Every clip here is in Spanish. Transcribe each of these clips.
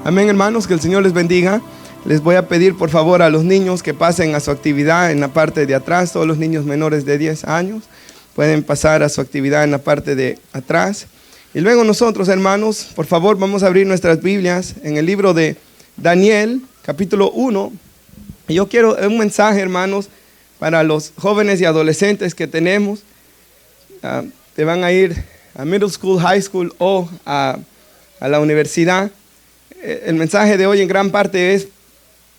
Amén, hermanos, que el Señor les bendiga. Les voy a pedir por favor a los niños que pasen a su actividad en la parte de atrás. Todos los niños menores de 10 años pueden pasar a su actividad en la parte de atrás. Y luego nosotros, hermanos, por favor, vamos a abrir nuestras Biblias en el libro de Daniel, capítulo 1. Y yo quiero un mensaje, hermanos, para los jóvenes y adolescentes que tenemos. Te van a ir a middle school, high school o a la universidad. El mensaje de hoy en gran parte es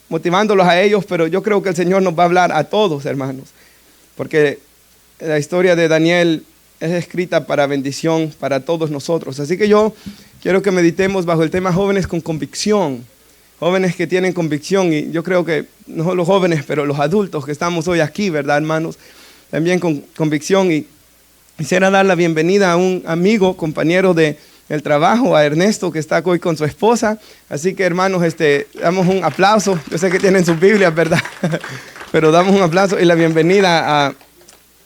motivándolos a ellos, pero yo creo que el Señor nos va a hablar a todos, hermanos, porque la historia de Daniel es escrita para bendición para todos nosotros. Así que yo quiero que meditemos bajo el tema jóvenes con convicción, jóvenes que tienen convicción, y yo creo que no solo los jóvenes, pero los adultos que estamos hoy aquí, ¿verdad, hermanos? También con convicción. Y quisiera dar la bienvenida a un amigo, compañero de el trabajo, a Ernesto, que está hoy con su esposa. Así que, hermanos, damos un aplauso. Yo sé que tienen sus Biblias, ¿verdad? Pero damos un aplauso y la bienvenida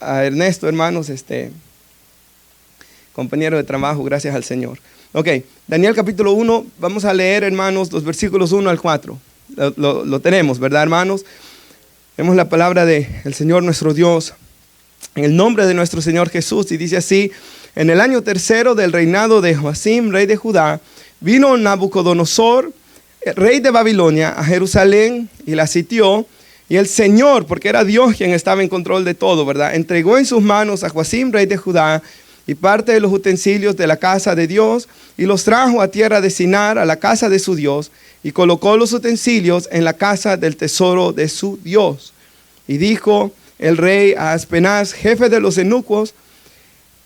a Ernesto, hermanos, compañero de trabajo, gracias al Señor. Ok, Daniel capítulo 1, vamos a leer, hermanos, los versículos 1 al 4. Lo tenemos, ¿verdad, hermanos? Vemos la palabra del Señor nuestro Dios en el nombre de nuestro Señor Jesús, y dice así: en el año tercero del reinado de Joacim, rey de Judá, vino Nabucodonosor, rey de Babilonia, a Jerusalén y la sitió. Y el Señor, porque era Dios quien estaba en control de todo, ¿verdad?, entregó en sus manos a Joacim, rey de Judá, y parte de los utensilios de la casa de Dios, y los trajo a tierra de Sinar, a la casa de su Dios, y colocó los utensilios en la casa del tesoro de su Dios. Y dijo el rey a Aspenaz, jefe de los eunucos,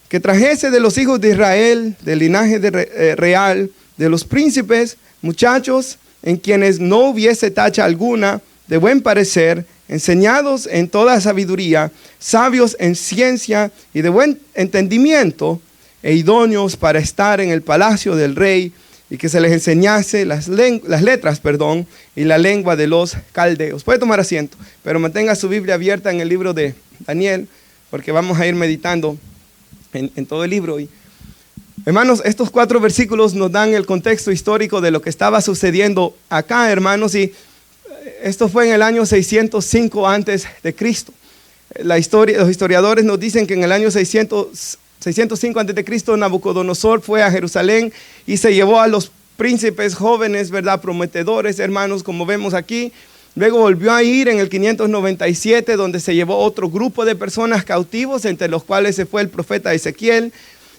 que trajese de los hijos de Israel, del linaje real, de los príncipes, muchachos en quienes no hubiese tacha alguna, de buen parecer, enseñados en toda sabiduría, sabios en ciencia y de buen entendimiento, e idóneos para estar en el palacio del rey, y que se les enseñase las letras, y la lengua de los caldeos. Puede tomar asiento, pero mantenga su Biblia abierta en el libro de Daniel, porque vamos a ir meditando en todo el libro. Y, hermanos, estos 4 versículos nos dan el contexto histórico de lo que estaba sucediendo acá, hermanos, y esto fue en el año 605 antes de Cristo. Los historiadores nos dicen que en el año 605 antes de Cristo, Nabucodonosor fue a Jerusalén y se llevó a los príncipes jóvenes, ¿verdad?, prometedores, hermanos, como vemos aquí. Luego volvió a ir en el 597, donde se llevó otro grupo de personas cautivos, entre los cuales se fue el profeta Ezequiel.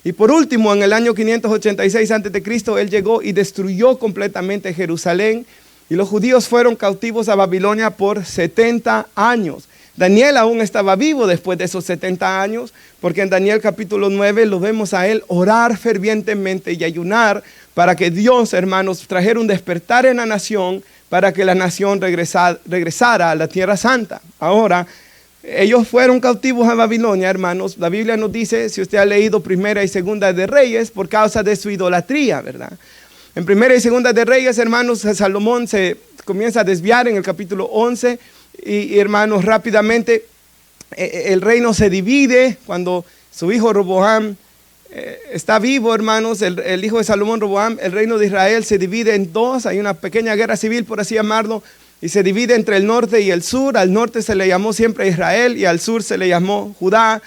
Y por último, en el año 586 a.C., él llegó y destruyó completamente Jerusalén. Y los judíos fueron cautivos a Babilonia por 70 años. Daniel aún estaba vivo después de esos 70 años, porque en Daniel capítulo 9 lo vemos a él orar fervientemente y ayunar para que Dios, hermanos, trajera un despertar en la nación, para que la nación regresara a la tierra santa. Ahora, ellos fueron cautivos a Babilonia, hermanos. La Biblia nos dice, si usted ha leído Primera y Segunda de Reyes, por causa de su idolatría, ¿verdad? En Primera y Segunda de Reyes, hermanos, Salomón se comienza a desviar en el capítulo 11. Y hermanos, rápidamente el reino se divide cuando su hijo Roboam está vivo, hermanos. El hijo de Salomón, Roboam, el reino de Israel se divide en 2. Hay una pequeña guerra civil, por así llamarlo, y se divide entre el norte y el sur. Al norte se le llamó siempre Israel y al sur se le llamó Judá.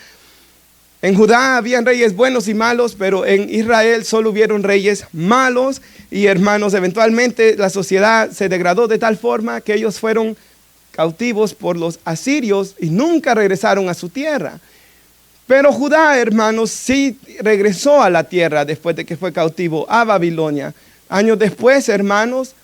En Judá habían reyes buenos y malos, pero en Israel solo hubieron reyes malos. Y, hermanos, eventualmente la sociedad se degradó de tal forma que ellos fueron cautivos por los asirios y nunca regresaron a su tierra. Pero Judá, hermanos, sí regresó a la tierra después de que fue cautivo a Babilonia. Años después, hermanos,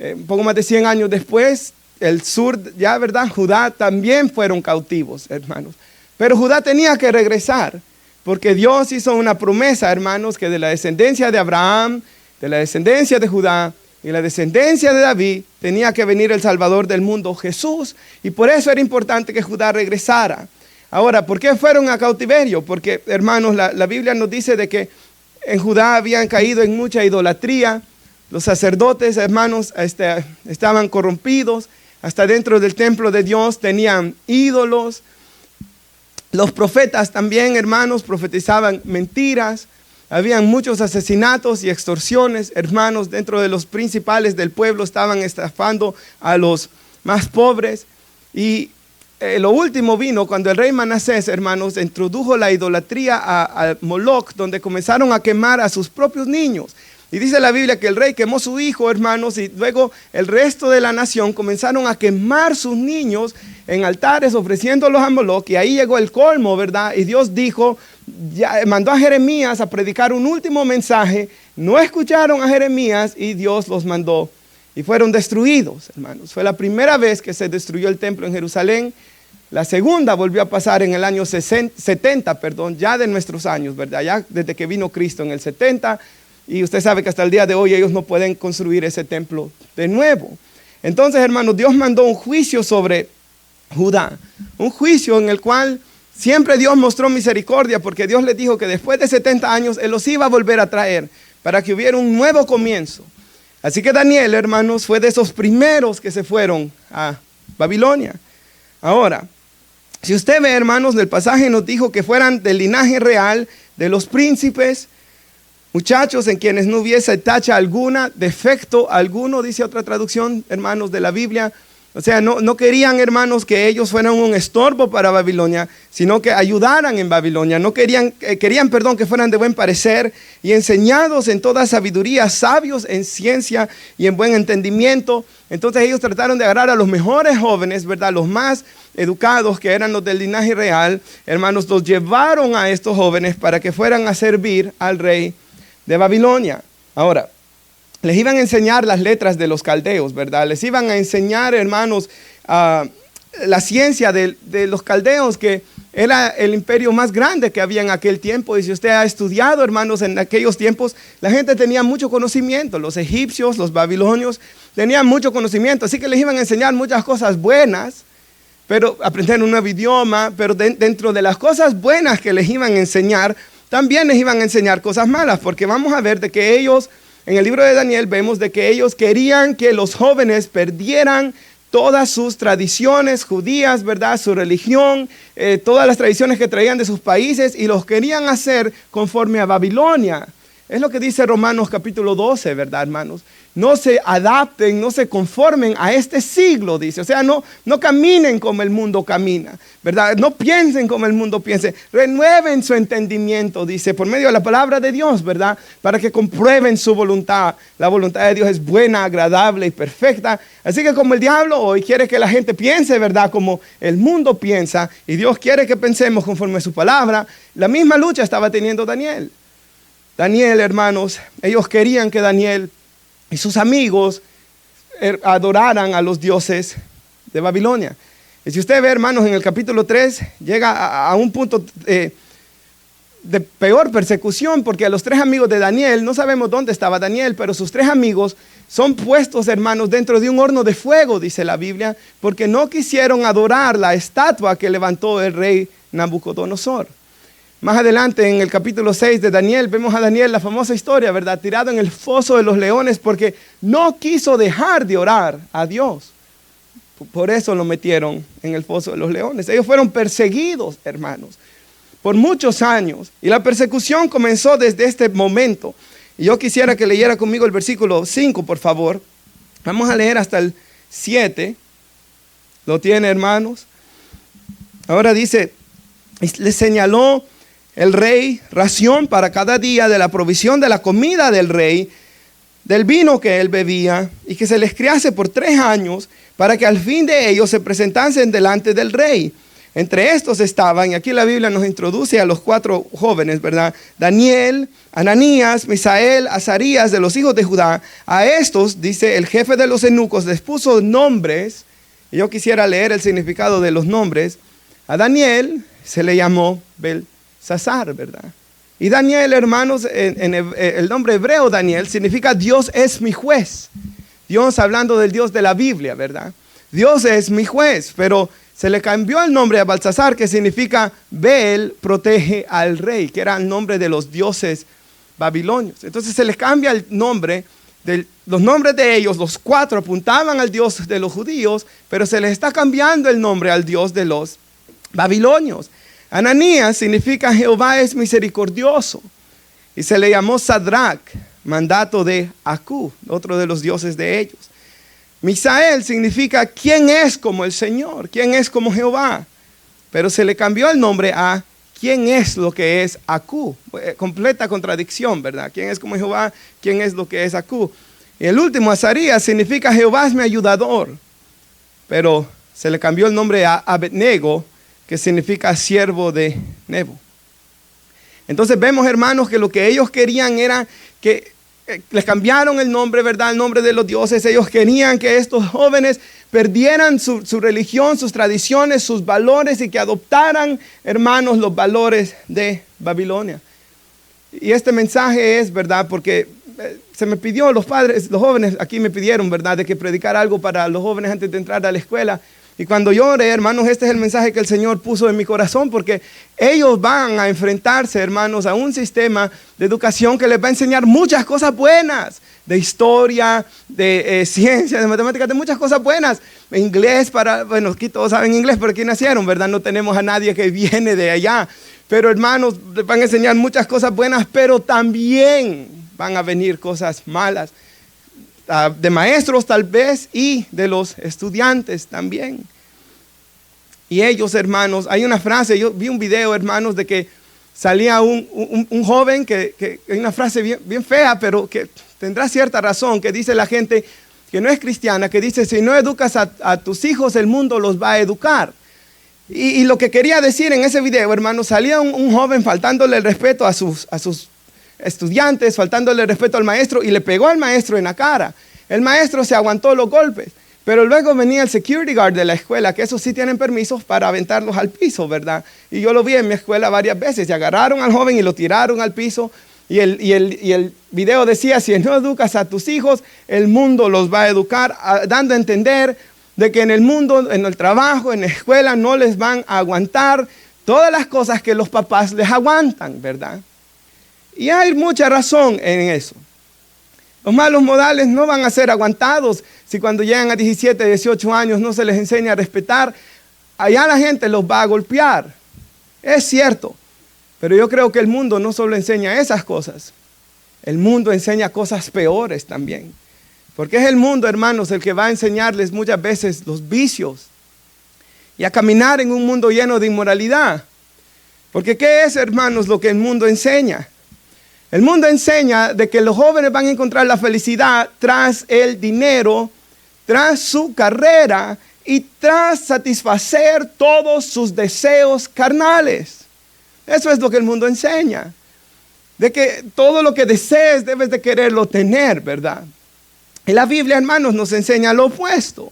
un poco más de 100 años después, el sur, ya, ¿verdad?, Judá también fueron cautivos, hermanos. Pero Judá tenía que regresar, porque Dios hizo una promesa, hermanos, que de la descendencia de Abraham, de la descendencia de Judá y la descendencia de David, tenía que venir el Salvador del mundo, Jesús. Y por eso era importante que Judá regresara. Ahora, ¿por qué fueron a cautiverio? Porque, hermanos, la Biblia nos dice de que en Judá habían caído en mucha idolatría. Los sacerdotes, hermanos, estaban corrompidos. Hasta dentro del templo de Dios tenían ídolos. Los profetas también, hermanos, profetizaban mentiras. Habían muchos asesinatos y extorsiones, hermanos. Dentro de los principales del pueblo estaban estafando a los más pobres. Y lo último vino cuando el rey Manasés, hermanos, introdujo la idolatría a Moloch, donde comenzaron a quemar a sus propios niños. Y dice la Biblia que el rey quemó su hijo, hermanos, y luego el resto de la nación comenzaron a quemar sus niños en altares ofreciéndolos a Moloch. Y ahí llegó el colmo, ¿verdad? Y Dios dijo, mandó a Jeremías a predicar un último mensaje. No escucharon a Jeremías y Dios los mandó y fueron destruidos, hermanos. Fue la primera vez que se destruyó el templo en Jerusalén. La segunda volvió a pasar en el año 70, ya de nuestros años, ¿verdad? Ya desde que vino Cristo en el 70. Y usted sabe que hasta el día de hoy ellos no pueden construir ese templo de nuevo. Entonces, hermanos, Dios mandó un juicio sobre Judá. Un juicio en el cual siempre Dios mostró misericordia, porque Dios les dijo que después de 70 años Él los iba a volver a traer para que hubiera un nuevo comienzo. Así que Daniel, hermanos, fue de esos primeros que se fueron a Babilonia. Ahora, si usted ve, hermanos, del pasaje nos dijo que fueran del linaje real de los príncipes, muchachos en quienes no hubiese tacha alguna, defecto alguno, dice otra traducción, hermanos, de la Biblia. O sea, no querían, hermanos, que ellos fueran un estorbo para Babilonia, sino que ayudaran en Babilonia. No querían que fueran de buen parecer y enseñados en toda sabiduría, sabios en ciencia y en buen entendimiento. Entonces ellos trataron de agarrar a los mejores jóvenes, ¿verdad? Los más educados, que eran los del linaje real. Hermanos, los llevaron a estos jóvenes para que fueran a servir al rey de Babilonia. Ahora, les iban a enseñar las letras de los caldeos, ¿verdad? Les iban a enseñar, hermanos, la ciencia de los caldeos, que era el imperio más grande que había en aquel tiempo. Y si usted ha estudiado, hermanos, en aquellos tiempos, la gente tenía mucho conocimiento. Los egipcios, los babilonios, tenían mucho conocimiento. Así que les iban a enseñar muchas cosas buenas, pero aprender un nuevo idioma. Pero dentro de las cosas buenas que les iban a enseñar, también les iban a enseñar cosas malas, porque vamos a ver de que ellos, en el libro de Daniel, vemos de que ellos querían que los jóvenes perdieran todas sus tradiciones judías, ¿verdad? Su religión, todas las tradiciones que traían de sus países, y los querían hacer conforme a Babilonia. Es lo que dice Romanos capítulo 12, ¿verdad, hermanos? No se adapten, no se conformen a este siglo, dice. O sea, no caminen como el mundo camina, ¿verdad? No piensen como el mundo piense. Renueven su entendimiento, dice, por medio de la palabra de Dios, ¿verdad? Para que comprueben su voluntad. La voluntad de Dios es buena, agradable y perfecta. Así que como el diablo hoy quiere que la gente piense, ¿verdad? Como el mundo piensa, y Dios quiere que pensemos conforme a su palabra, la misma lucha estaba teniendo Daniel. Daniel, hermanos, ellos querían que Daniel y sus amigos adoraran a los dioses de Babilonia. Y si usted ve, hermanos, en el capítulo 3, llega a un punto de peor persecución, porque a los 3 amigos de Daniel, no sabemos dónde estaba Daniel, pero sus 3 amigos son puestos, hermanos, dentro de un horno de fuego, dice la Biblia, porque no quisieron adorar la estatua que levantó el rey Nabucodonosor. Más adelante, en el capítulo 6 de Daniel, vemos a Daniel, la famosa historia, ¿verdad? Tirado en el foso de los leones porque no quiso dejar de orar a Dios. Por eso lo metieron en el foso de los leones. Ellos fueron perseguidos, hermanos, por muchos años. Y la persecución comenzó desde este momento. Y yo quisiera que leyera conmigo el versículo 5, por favor. Vamos a leer hasta el 7. ¿Lo tiene, hermanos? Ahora dice, les señaló el rey ración para cada día de la provisión de la comida del rey, del vino que él bebía, y que se les criase por 3 años, para que al fin de ellos se presentasen delante del rey. Entre estos estaban, y aquí la Biblia nos introduce a los 4 jóvenes, ¿verdad? Daniel, Ananías, Misael, Azarías, de los hijos de Judá. A estos, dice, el jefe de los eunucos les puso nombres, y yo quisiera leer el significado de los nombres. A Daniel se le llamó Belsasar, ¿verdad? Y Daniel, hermanos, el nombre hebreo Daniel significa Dios es mi juez. Dios hablando del Dios de la Biblia, ¿verdad? Dios es mi juez, pero se le cambió el nombre a Belsasar, que significa Bel protege al rey, que era el nombre de los dioses babilonios. Entonces se les cambia el nombre, los nombres de ellos, los 4 apuntaban al Dios de los judíos, pero se les está cambiando el nombre al Dios de los babilonios. Ananías significa Jehová es misericordioso. Y se le llamó Sadrach, mandato de Acú, otro de los dioses de ellos. Misael significa ¿quién es como el Señor? ¿Quién es como Jehová? Pero se le cambió el nombre a ¿quién es lo que es Acú? Completa contradicción, ¿verdad? ¿Quién es como Jehová? ¿Quién es lo que es Acú? Y el último, Azarías, significa Jehová es mi ayudador. Pero se le cambió el nombre a Abednego, que significa siervo de Nebo. Entonces vemos, hermanos, que lo que ellos querían era que les cambiaron el nombre, ¿verdad? El nombre de los dioses. Ellos querían que estos jóvenes perdieran su religión, sus tradiciones, sus valores y que adoptaran, hermanos, los valores de Babilonia. Y este mensaje es, ¿verdad? Porque se me pidió, los jóvenes aquí me pidieron, ¿verdad? De que predicara algo para los jóvenes antes de entrar a la escuela. Y cuando yo oré, hermanos, este es el mensaje que el Señor puso en mi corazón, porque ellos van a enfrentarse, hermanos, a un sistema de educación que les va a enseñar muchas cosas buenas, de historia, de ciencia, de matemáticas, de muchas cosas buenas. Inglés bueno, aquí todos saben inglés, pero aquí nacieron, ¿verdad? No tenemos a nadie que viene de allá. Pero, hermanos, les van a enseñar muchas cosas buenas, pero también van a venir cosas malas. De maestros tal vez y de los estudiantes también. Y ellos, hermanos, hay una frase, yo vi un video, hermanos, de que salía un joven que hay una frase bien fea, pero que tendrá cierta razón, que dice la gente que no es cristiana, que dice, si no educas a tus hijos, el mundo los va a educar. Y lo que quería decir en ese video, hermanos, salía un joven faltándole el respeto a sus estudiantes, faltándole el respeto al maestro, y le pegó al maestro en la cara. El maestro se aguantó los golpes, pero luego venía el security guard de la escuela, que esos sí tienen permisos para aventarlos al piso, ¿verdad? Y yo lo vi en mi escuela varias veces, y agarraron al joven y lo tiraron al piso, y el video decía, si no educas a tus hijos, el mundo los va a educar, dando a entender de que en el mundo, en el trabajo, en la escuela, no les van a aguantar todas las cosas que los papás les aguantan, ¿verdad? Y hay mucha razón en eso. Los malos modales no van a ser aguantados si cuando llegan a 17, 18 años no se les enseña a respetar. Allá la gente los va a golpear. Es cierto. Pero yo creo que el mundo no solo enseña esas cosas. El mundo enseña cosas peores también. Porque es el mundo, hermanos, el que va a enseñarles muchas veces los vicios. Y a caminar en un mundo lleno de inmoralidad. Porque ¿qué es, hermanos, lo que el mundo enseña? El mundo enseña de que los jóvenes van a encontrar la felicidad tras el dinero, tras su carrera y tras satisfacer todos sus deseos carnales. Eso es lo que el mundo enseña. De que todo lo que desees debes de quererlo tener, ¿verdad? Y la Biblia, hermanos, nos enseña lo opuesto.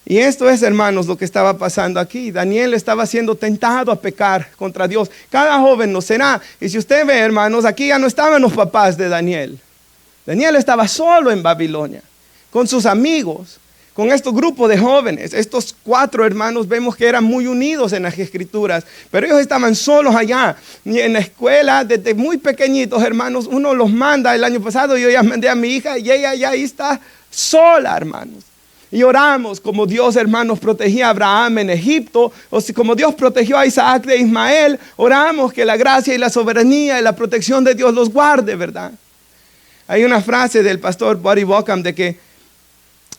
Y esto es, hermanos, lo que estaba pasando aquí. Daniel estaba siendo tentado a pecar contra Dios. Cada joven lo será. Y si usted ve, hermanos, aquí ya no estaban los papás de Daniel. Daniel estaba solo en Babilonia, con sus amigos, con estos grupos de jóvenes. Estos 4 hermanos vemos que eran muy unidos en las escrituras, pero ellos estaban solos allá. Y en la escuela, desde muy pequeñitos, hermanos, uno los manda. El año pasado yo ya mandé a mi hija y ella ya ahí está sola, hermanos. Y oramos como Dios, hermanos, protegía a Abraham en Egipto, o si como Dios protegió a Isaac de Ismael, oramos que la gracia y la soberanía y la protección de Dios los guarde, ¿verdad? Hay una frase del pastor Buddy Bockham de que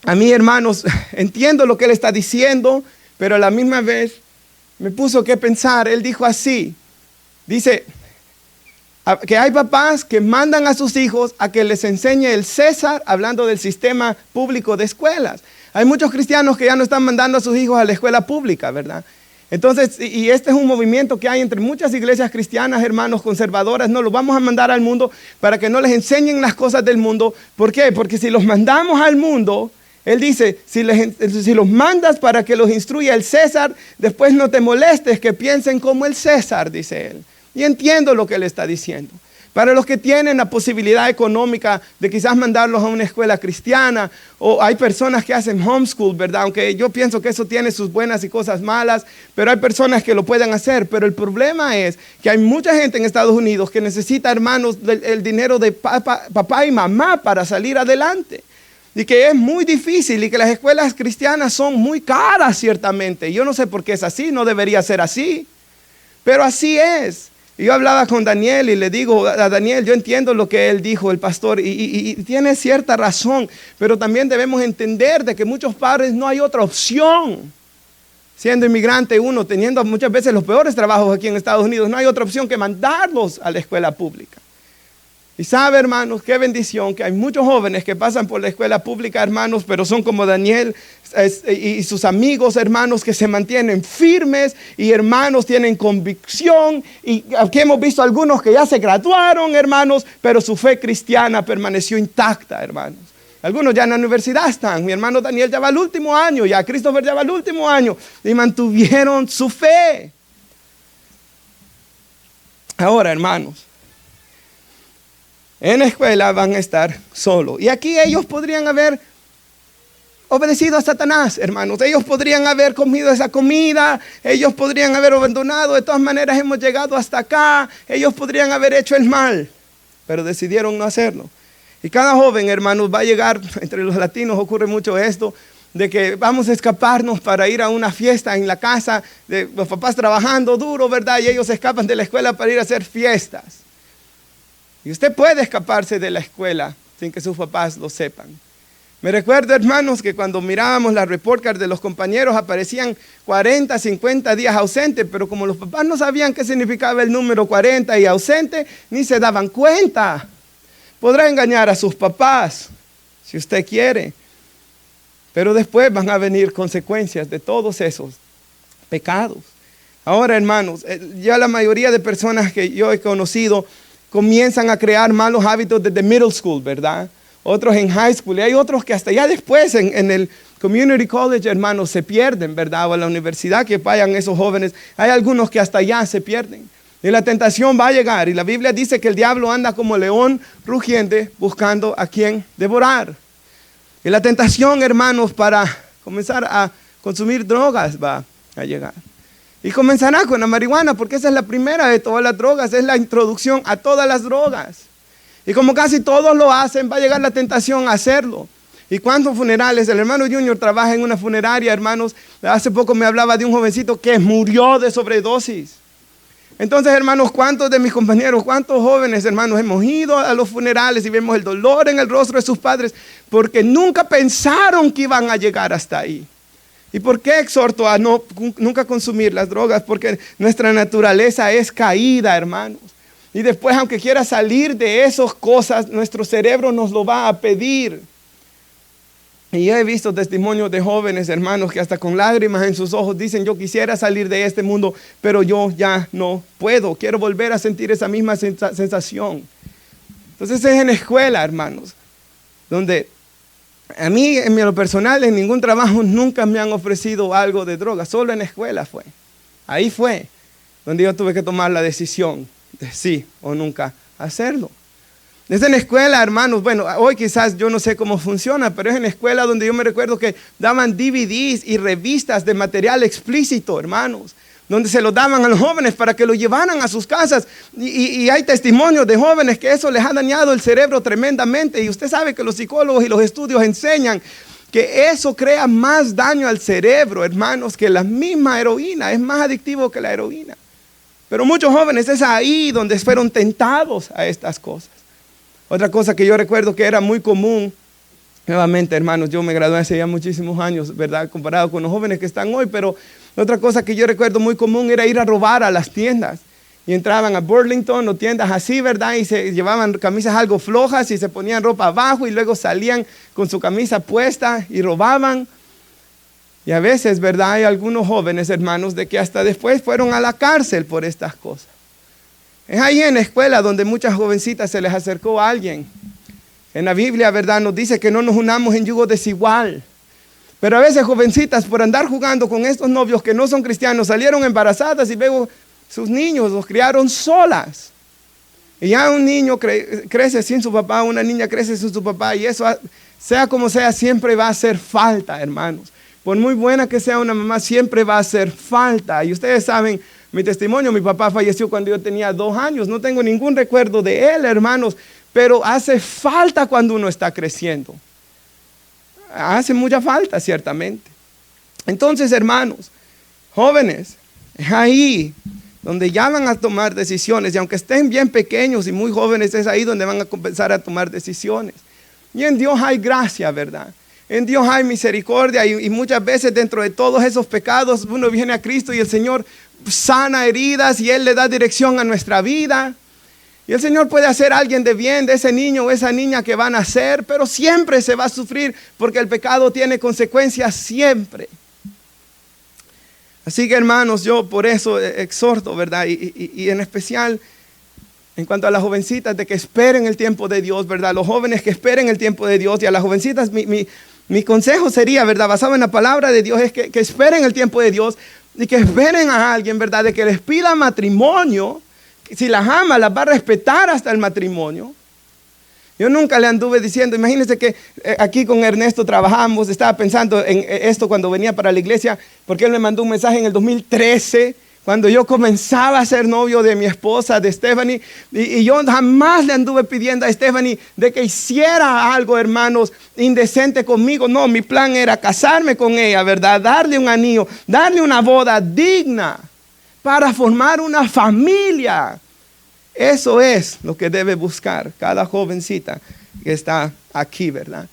a mí, hermanos, entiendo lo que él está diciendo, pero a la misma vez me puso que pensar. Él dijo así, dice que hay papás que mandan a sus hijos a que les enseñe el César, hablando del sistema público de escuelas. Hay muchos cristianos que ya no están mandando a sus hijos a la escuela pública, ¿verdad? Entonces, y este es un movimiento que hay entre muchas iglesias cristianas, hermanos, conservadoras. No los vamos a mandar al mundo para que no les enseñen las cosas del mundo. ¿Por qué? Porque si los mandamos al mundo, él dice, si los mandas para que los instruya el César, después no te molestes que piensen como el César, dice él. Y entiendo lo que él está diciendo. Para los que tienen la posibilidad económica de quizás mandarlos a una escuela cristiana, o hay personas que hacen homeschool, ¿verdad? Aunque yo pienso que eso tiene sus buenas y cosas malas, pero hay personas que lo pueden hacer. Pero el problema es que hay mucha gente en Estados Unidos que necesita, hermanos, el dinero de papá y mamá para salir adelante. Y que es muy difícil y que las escuelas cristianas son muy caras, ciertamente. Yo no sé por qué es así, no debería ser así, pero así es. Y yo hablaba con Daniel y le digo a Daniel, yo entiendo lo que él dijo, el pastor, y tiene cierta razón, pero también debemos entender de que muchos padres no hay otra opción. Siendo inmigrante uno, teniendo muchas veces los peores trabajos aquí en Estados Unidos, no hay otra opción que mandarlos a la escuela pública. Y sabe, hermanos, qué bendición que hay muchos jóvenes que pasan por la escuela pública, hermanos, pero son como Daniel y sus amigos, hermanos, que se mantienen firmes y, hermanos, tienen convicción. Y aquí hemos visto algunos que ya se graduaron, hermanos, pero su fe cristiana permaneció intacta, hermanos. Algunos ya en la universidad están. Mi hermano Daniel ya va al último año, ya Christopher ya va al último año, y mantuvieron su fe. Ahora, hermanos, en la escuela van a estar solos. Y aquí ellos podrían haber obedecido a Satanás, hermanos. Ellos podrían haber comido esa comida. Ellos podrían haber abandonado. De todas maneras hemos llegado hasta acá. Ellos podrían haber hecho el mal, pero decidieron no hacerlo. Y cada joven, hermanos, va a llegar, entre los latinos ocurre mucho esto, de que vamos a escaparnos para ir a una fiesta en la casa de los papás trabajando duro, ¿verdad? Y ellos se escapan de la escuela para ir a hacer fiestas. Y usted puede escaparse de la escuela sin que sus papás lo sepan. Me recuerdo, hermanos, que cuando mirábamos la report card de los compañeros aparecían 40, 50 días ausentes, pero como los papás no sabían qué significaba el número 40 y ausente, ni se daban cuenta. Podrá engañar a sus papás si usted quiere, pero después van a venir consecuencias de todos esos pecados. Ahora, hermanos, ya la mayoría de personas que yo he conocido comienzan a crear malos hábitos desde middle school, ¿verdad? Otros en high school, y hay otros que hasta ya después en el community college, hermanos, se pierden, ¿verdad? O en la universidad que vayan esos jóvenes, hay algunos que hasta allá se pierden. Y la tentación va a llegar, y la Biblia dice que el diablo anda como león rugiente buscando a quien devorar. Y la tentación, hermanos, para comenzar a consumir drogas va a llegar. Y comenzará con la marihuana, porque esa es la primera de todas las drogas, es la introducción a todas las drogas. Y como casi todos lo hacen, va a llegar la tentación a hacerlo. ¿Y cuántos funerales? El hermano Junior trabaja en una funeraria, hermanos. Hace poco me hablaba de un jovencito que murió de sobredosis. Entonces, hermanos, ¿cuántos de mis compañeros, cuántos jóvenes, hermanos, hemos ido a los funerales y vemos el dolor en el rostro de sus padres? Porque nunca pensaron que iban a llegar hasta ahí. ¿Y por qué exhorto a nunca consumir las drogas? Porque nuestra naturaleza es caída, hermanos. Y después, aunque quiera salir de esas cosas, nuestro cerebro nos lo va a pedir. Y yo he visto testimonios de jóvenes, hermanos, que hasta con lágrimas en sus ojos dicen, yo quisiera salir de este mundo, pero yo ya no puedo. Quiero volver a sentir esa misma sensación. Entonces es en la escuela, hermanos, donde a mí, en lo personal, en ningún trabajo nunca me han ofrecido algo de droga. Solo en la escuela fue. Ahí fue donde yo tuve que tomar la decisión de sí o nunca hacerlo. Desde en la escuela, hermanos, bueno, hoy quizás yo no sé cómo funciona, pero es en la escuela donde yo me recuerdo que daban DVDs y revistas de material explícito, hermanos, donde se lo daban a los jóvenes para que lo llevaran a sus casas. Y hay testimonios de jóvenes que eso les ha dañado el cerebro tremendamente. Y usted sabe que los psicólogos y los estudios enseñan que eso crea más daño al cerebro, hermanos, que la misma heroína. Es más adictivo que la heroína. Pero muchos jóvenes es ahí donde fueron tentados a estas cosas. Otra cosa que yo recuerdo que era muy común, nuevamente, hermanos, yo me gradué hace ya muchísimos años, ¿verdad? Comparado con los jóvenes que están hoy, pero otra cosa que yo recuerdo muy común era ir a robar a las tiendas. Y entraban a Burlington o tiendas así, ¿verdad? Y se llevaban camisas algo flojas y se ponían ropa abajo y luego salían con su camisa puesta y robaban. Y a veces, ¿verdad? Hay algunos jóvenes, hermanos, de que hasta después fueron a la cárcel por estas cosas. Es ahí en la escuela donde muchas jovencitas se les acercó a alguien. En la Biblia, ¿verdad? Nos dice que no nos unamos en yugo desigual. Pero a veces jovencitas por andar jugando con estos novios que no son cristianos salieron embarazadas y luego sus niños los criaron solas. Y ya un niño crece sin su papá, una niña crece sin su papá y eso, sea como sea, siempre va a hacer falta, hermanos. Por muy buena que sea una mamá, siempre va a hacer falta. Y ustedes saben mi testimonio, mi papá falleció cuando yo tenía 2 años. No tengo ningún recuerdo de él, hermanos, pero hace falta cuando uno está creciendo. Hace mucha falta, ciertamente. Entonces, hermanos, jóvenes, es ahí donde ya van a tomar decisiones, y aunque estén bien pequeños y muy jóvenes, es ahí donde van a comenzar a tomar decisiones. Y en Dios hay gracia, ¿verdad? En Dios hay misericordia, y muchas veces dentro de todos esos pecados uno viene a Cristo y el Señor sana heridas y Él le da dirección a nuestra vida. Y el Señor puede hacer a alguien de bien, de ese niño o esa niña que van a nacer, pero siempre se va a sufrir porque el pecado tiene consecuencias siempre. Así que hermanos, yo por eso exhorto, ¿verdad? Y en especial en cuanto a las jovencitas, de que esperen el tiempo de Dios, ¿verdad? Los jóvenes que esperen el tiempo de Dios, y a las jovencitas mi consejo sería, ¿verdad? Basado en la palabra de Dios, es que esperen el tiempo de Dios y que esperen a alguien, ¿verdad? De que les pida matrimonio. Si las ama, las va a respetar hasta el matrimonio. Yo nunca le anduve diciendo, imagínense que aquí con Ernesto trabajamos, estaba pensando en esto cuando venía para la iglesia, porque él me mandó un mensaje en el 2013, cuando yo comenzaba a ser novio de mi esposa, de Stephanie, y yo jamás le anduve pidiendo a Stephanie de que hiciera algo, hermanos, indecente conmigo. No, mi plan era casarme con ella, ¿verdad? Darle un anillo, darle una boda digna para formar una familia. Eso es lo que debe buscar cada jovencita que está aquí, ¿verdad?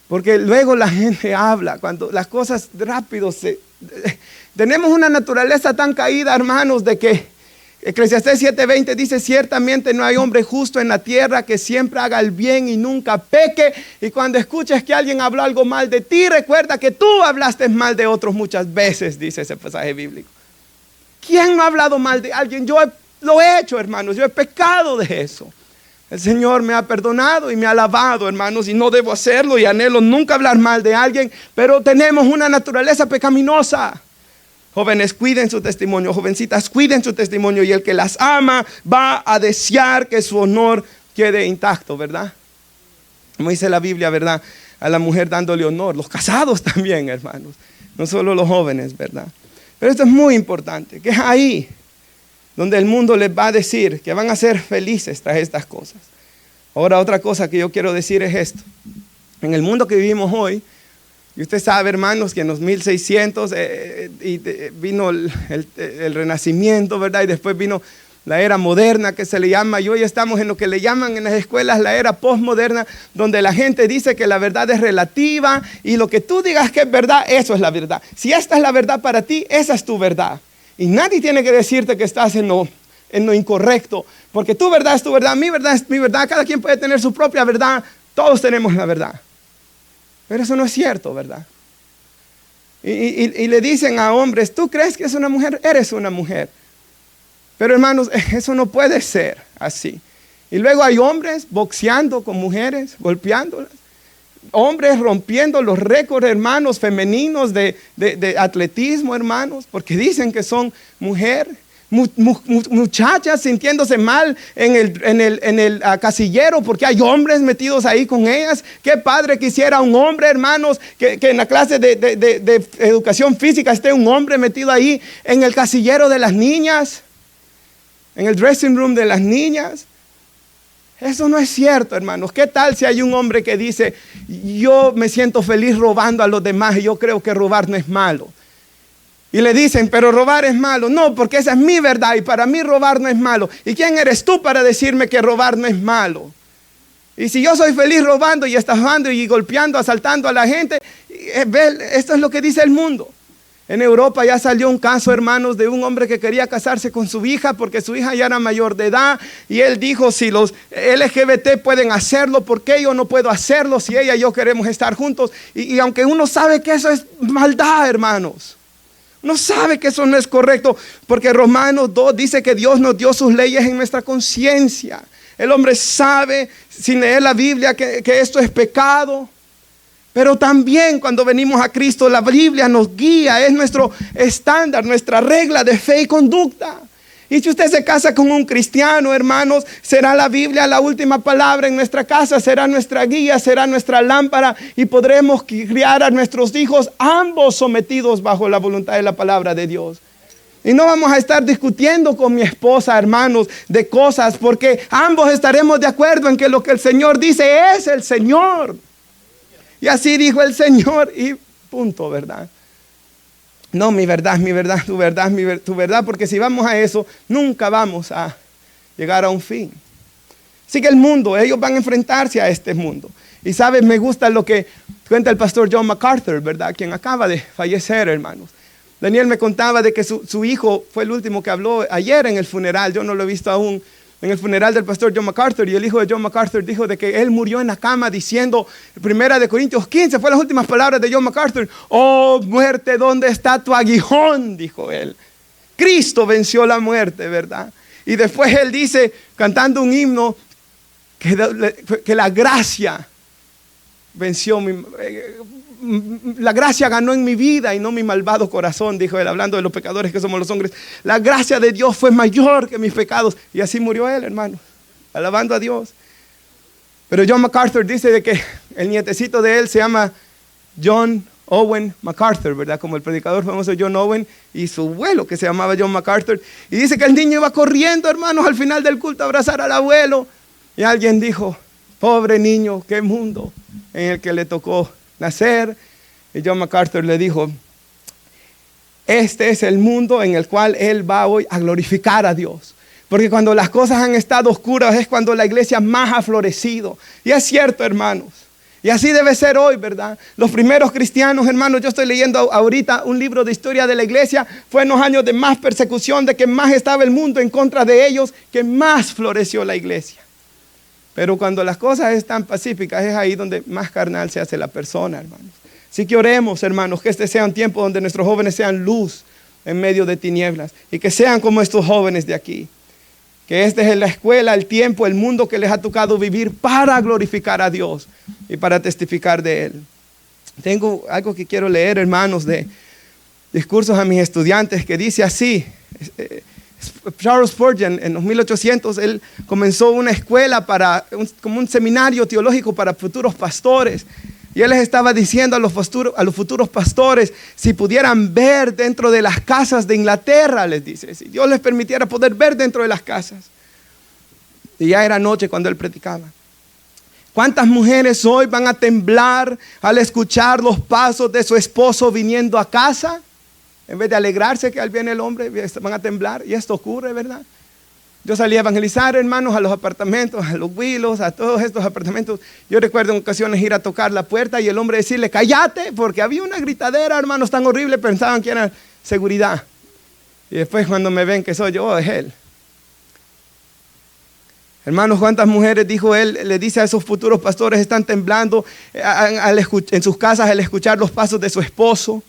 Porque luego la gente habla, cuando las cosas rápido tenemos una naturaleza tan caída, hermanos, de que Eclesiastés 7:20 dice: ciertamente no hay hombre justo en la tierra que siempre haga el bien y nunca peque. Y cuando escuches que alguien habló algo mal de ti, recuerda que tú hablaste mal de otros muchas veces, dice ese pasaje bíblico. ¿Quién no ha hablado mal de alguien? Yo lo he hecho, hermanos, yo he pecado de eso. El Señor me ha perdonado y me ha lavado, hermanos, y no debo hacerlo, y anhelo nunca hablar mal de alguien, pero tenemos una naturaleza pecaminosa. Jóvenes, cuiden su testimonio, jovencitas, cuiden su testimonio, y el que las ama va a desear que su honor quede intacto, ¿verdad? Como dice la Biblia, ¿verdad? A la mujer dándole honor, los casados también, hermanos, no solo los jóvenes, ¿verdad? Pero esto es muy importante, que es ahí donde el mundo les va a decir que van a ser felices tras estas cosas. Ahora, otra cosa que yo quiero decir es esto. En el mundo que vivimos hoy, y usted sabe, hermanos, que en los 1600 vino el Renacimiento, ¿verdad? Y después vino la era moderna, que se le llama, y hoy estamos en lo que le llaman en las escuelas la era postmoderna, donde la gente dice que la verdad es relativa, y lo que tú digas que es verdad, eso es la verdad. Si esta es la verdad para ti, esa es tu verdad. Y nadie tiene que decirte que estás en lo incorrecto, porque tu verdad es tu verdad, mi verdad es mi verdad, cada quien puede tener su propia verdad, todos tenemos la verdad. Pero eso no es cierto, ¿verdad? Y le dicen a hombres: ¿tú crees que es una mujer? Eres una mujer. Pero hermanos, eso no puede ser así. Y luego hay hombres boxeando con mujeres, golpeándolas. Hombres rompiendo los récords, hermanos, femeninos de atletismo, hermanos, porque dicen que son mujeres. Muchachas sintiéndose mal en el casillero porque hay hombres metidos ahí con ellas. Qué padre quisiera un hombre, hermanos, que en la clase de educación física esté un hombre metido ahí en el casillero de las niñas, en el dressing room de las niñas. Eso no es cierto, hermanos. ¿Qué tal si hay un hombre que dice: yo me siento feliz robando a los demás y yo creo que robar no es malo? Y le dicen: pero robar es malo. No, porque esa es mi verdad y para mí robar no es malo. ¿Y quién eres tú para decirme que robar no es malo? Y si yo soy feliz robando y estafando y golpeando, asaltando a la gente, esto es lo que dice el mundo. En Europa ya salió un caso, hermanos, de un hombre que quería casarse con su hija porque su hija ya era mayor de edad. Y él dijo: si los LGBT pueden hacerlo, ¿por qué yo no puedo hacerlo? Si ella y yo queremos estar juntos. Y aunque uno sabe que eso es maldad, hermanos, uno sabe que eso no es correcto, porque Romanos 2 dice que Dios nos dio sus leyes en nuestra conciencia. El hombre sabe, sin leer la Biblia, que esto es pecado. Pero también cuando venimos a Cristo, la Biblia nos guía, es nuestro estándar, nuestra regla de fe y conducta. Y si usted se casa con un cristiano, hermanos, será la Biblia la última palabra en nuestra casa, será nuestra guía, será nuestra lámpara, y podremos criar a nuestros hijos ambos sometidos bajo la voluntad de la palabra de Dios. Y no vamos a estar discutiendo con mi esposa, hermanos, de cosas, porque ambos estaremos de acuerdo en que lo que el Señor dice es el Señor. Y así dijo el Señor y punto, ¿verdad? No, mi verdad, tu verdad, tu verdad, porque si vamos a eso, nunca vamos a llegar a un fin. Así que el mundo, ellos van a enfrentarse a este mundo. Y sabes, me gusta lo que cuenta el pastor John MacArthur, ¿verdad? Quien acaba de fallecer, hermanos. Daniel me contaba de que su hijo fue el último que habló ayer en el funeral. Yo no lo he visto aún en el funeral del pastor John MacArthur. Y el hijo de John MacArthur dijo de que él murió en la cama diciendo, 1 Corintios 15, fue las últimas palabras de John MacArthur. Oh muerte, ¿dónde está tu aguijón? Dijo él. Cristo venció la muerte, ¿verdad? Y después él dice, cantando un himno, que la gracia venció la gracia ganó en mi vida y no mi malvado corazón, dijo él, hablando de los pecadores que somos los hombres. La gracia de Dios fue mayor que mis pecados. Y así murió él, hermano, alabando a Dios. Pero John MacArthur dice de que el nietecito de él se llama John Owen MacArthur, ¿verdad? Como el predicador famoso John Owen y su abuelo que se llamaba John MacArthur. Y dice que el niño iba corriendo, hermanos, al final del culto a abrazar al abuelo. Y alguien dijo, pobre niño, qué mundo en el que le tocó nacer. Y John MacArthur le dijo, este es el mundo en el cual él va hoy a glorificar a Dios. Porque cuando las cosas han estado oscuras es cuando la iglesia más ha florecido. Y es cierto, hermanos. Y así debe ser hoy, ¿verdad? Los primeros cristianos, hermanos, yo estoy leyendo ahorita un libro de historia de la iglesia. Fue en los años de más persecución, de que más estaba el mundo en contra de ellos, que más floreció la iglesia. Pero cuando las cosas están pacíficas, es ahí donde más carnal se hace la persona, hermanos. Así que oremos, hermanos, que este sea un tiempo donde nuestros jóvenes sean luz en medio de tinieblas. Y que sean como estos jóvenes de aquí. Que esta es la escuela, el tiempo, el mundo que les ha tocado vivir para glorificar a Dios y para testificar de Él. Tengo algo que quiero leer, hermanos, de discursos a mis estudiantes, que dice así. Charles Spurgeon en los 1800, él comenzó una escuela como un seminario teológico para futuros pastores. Y él les estaba diciendo a los futuros pastores, si pudieran ver dentro de las casas de Inglaterra, les dice, si Dios les permitiera poder ver dentro de las casas. Y ya era noche cuando él predicaba. ¿Cuántas mujeres hoy van a temblar al escuchar los pasos de su esposo viniendo a casa? En vez de alegrarse que al viene el hombre, van a temblar. Y esto ocurre, ¿verdad? Yo salí a evangelizar, hermanos, a los apartamentos, a los Willows, a todos estos apartamentos. Yo recuerdo en ocasiones ir a tocar la puerta y el hombre decirle, cállate, porque había una gritadera, hermanos, tan horrible, pensaban que era seguridad. Y después cuando me ven que soy yo, es él. Hermanos, ¿cuántas mujeres, dijo él, le dice a esos futuros pastores, están temblando en sus casas al escuchar los pasos de su esposo?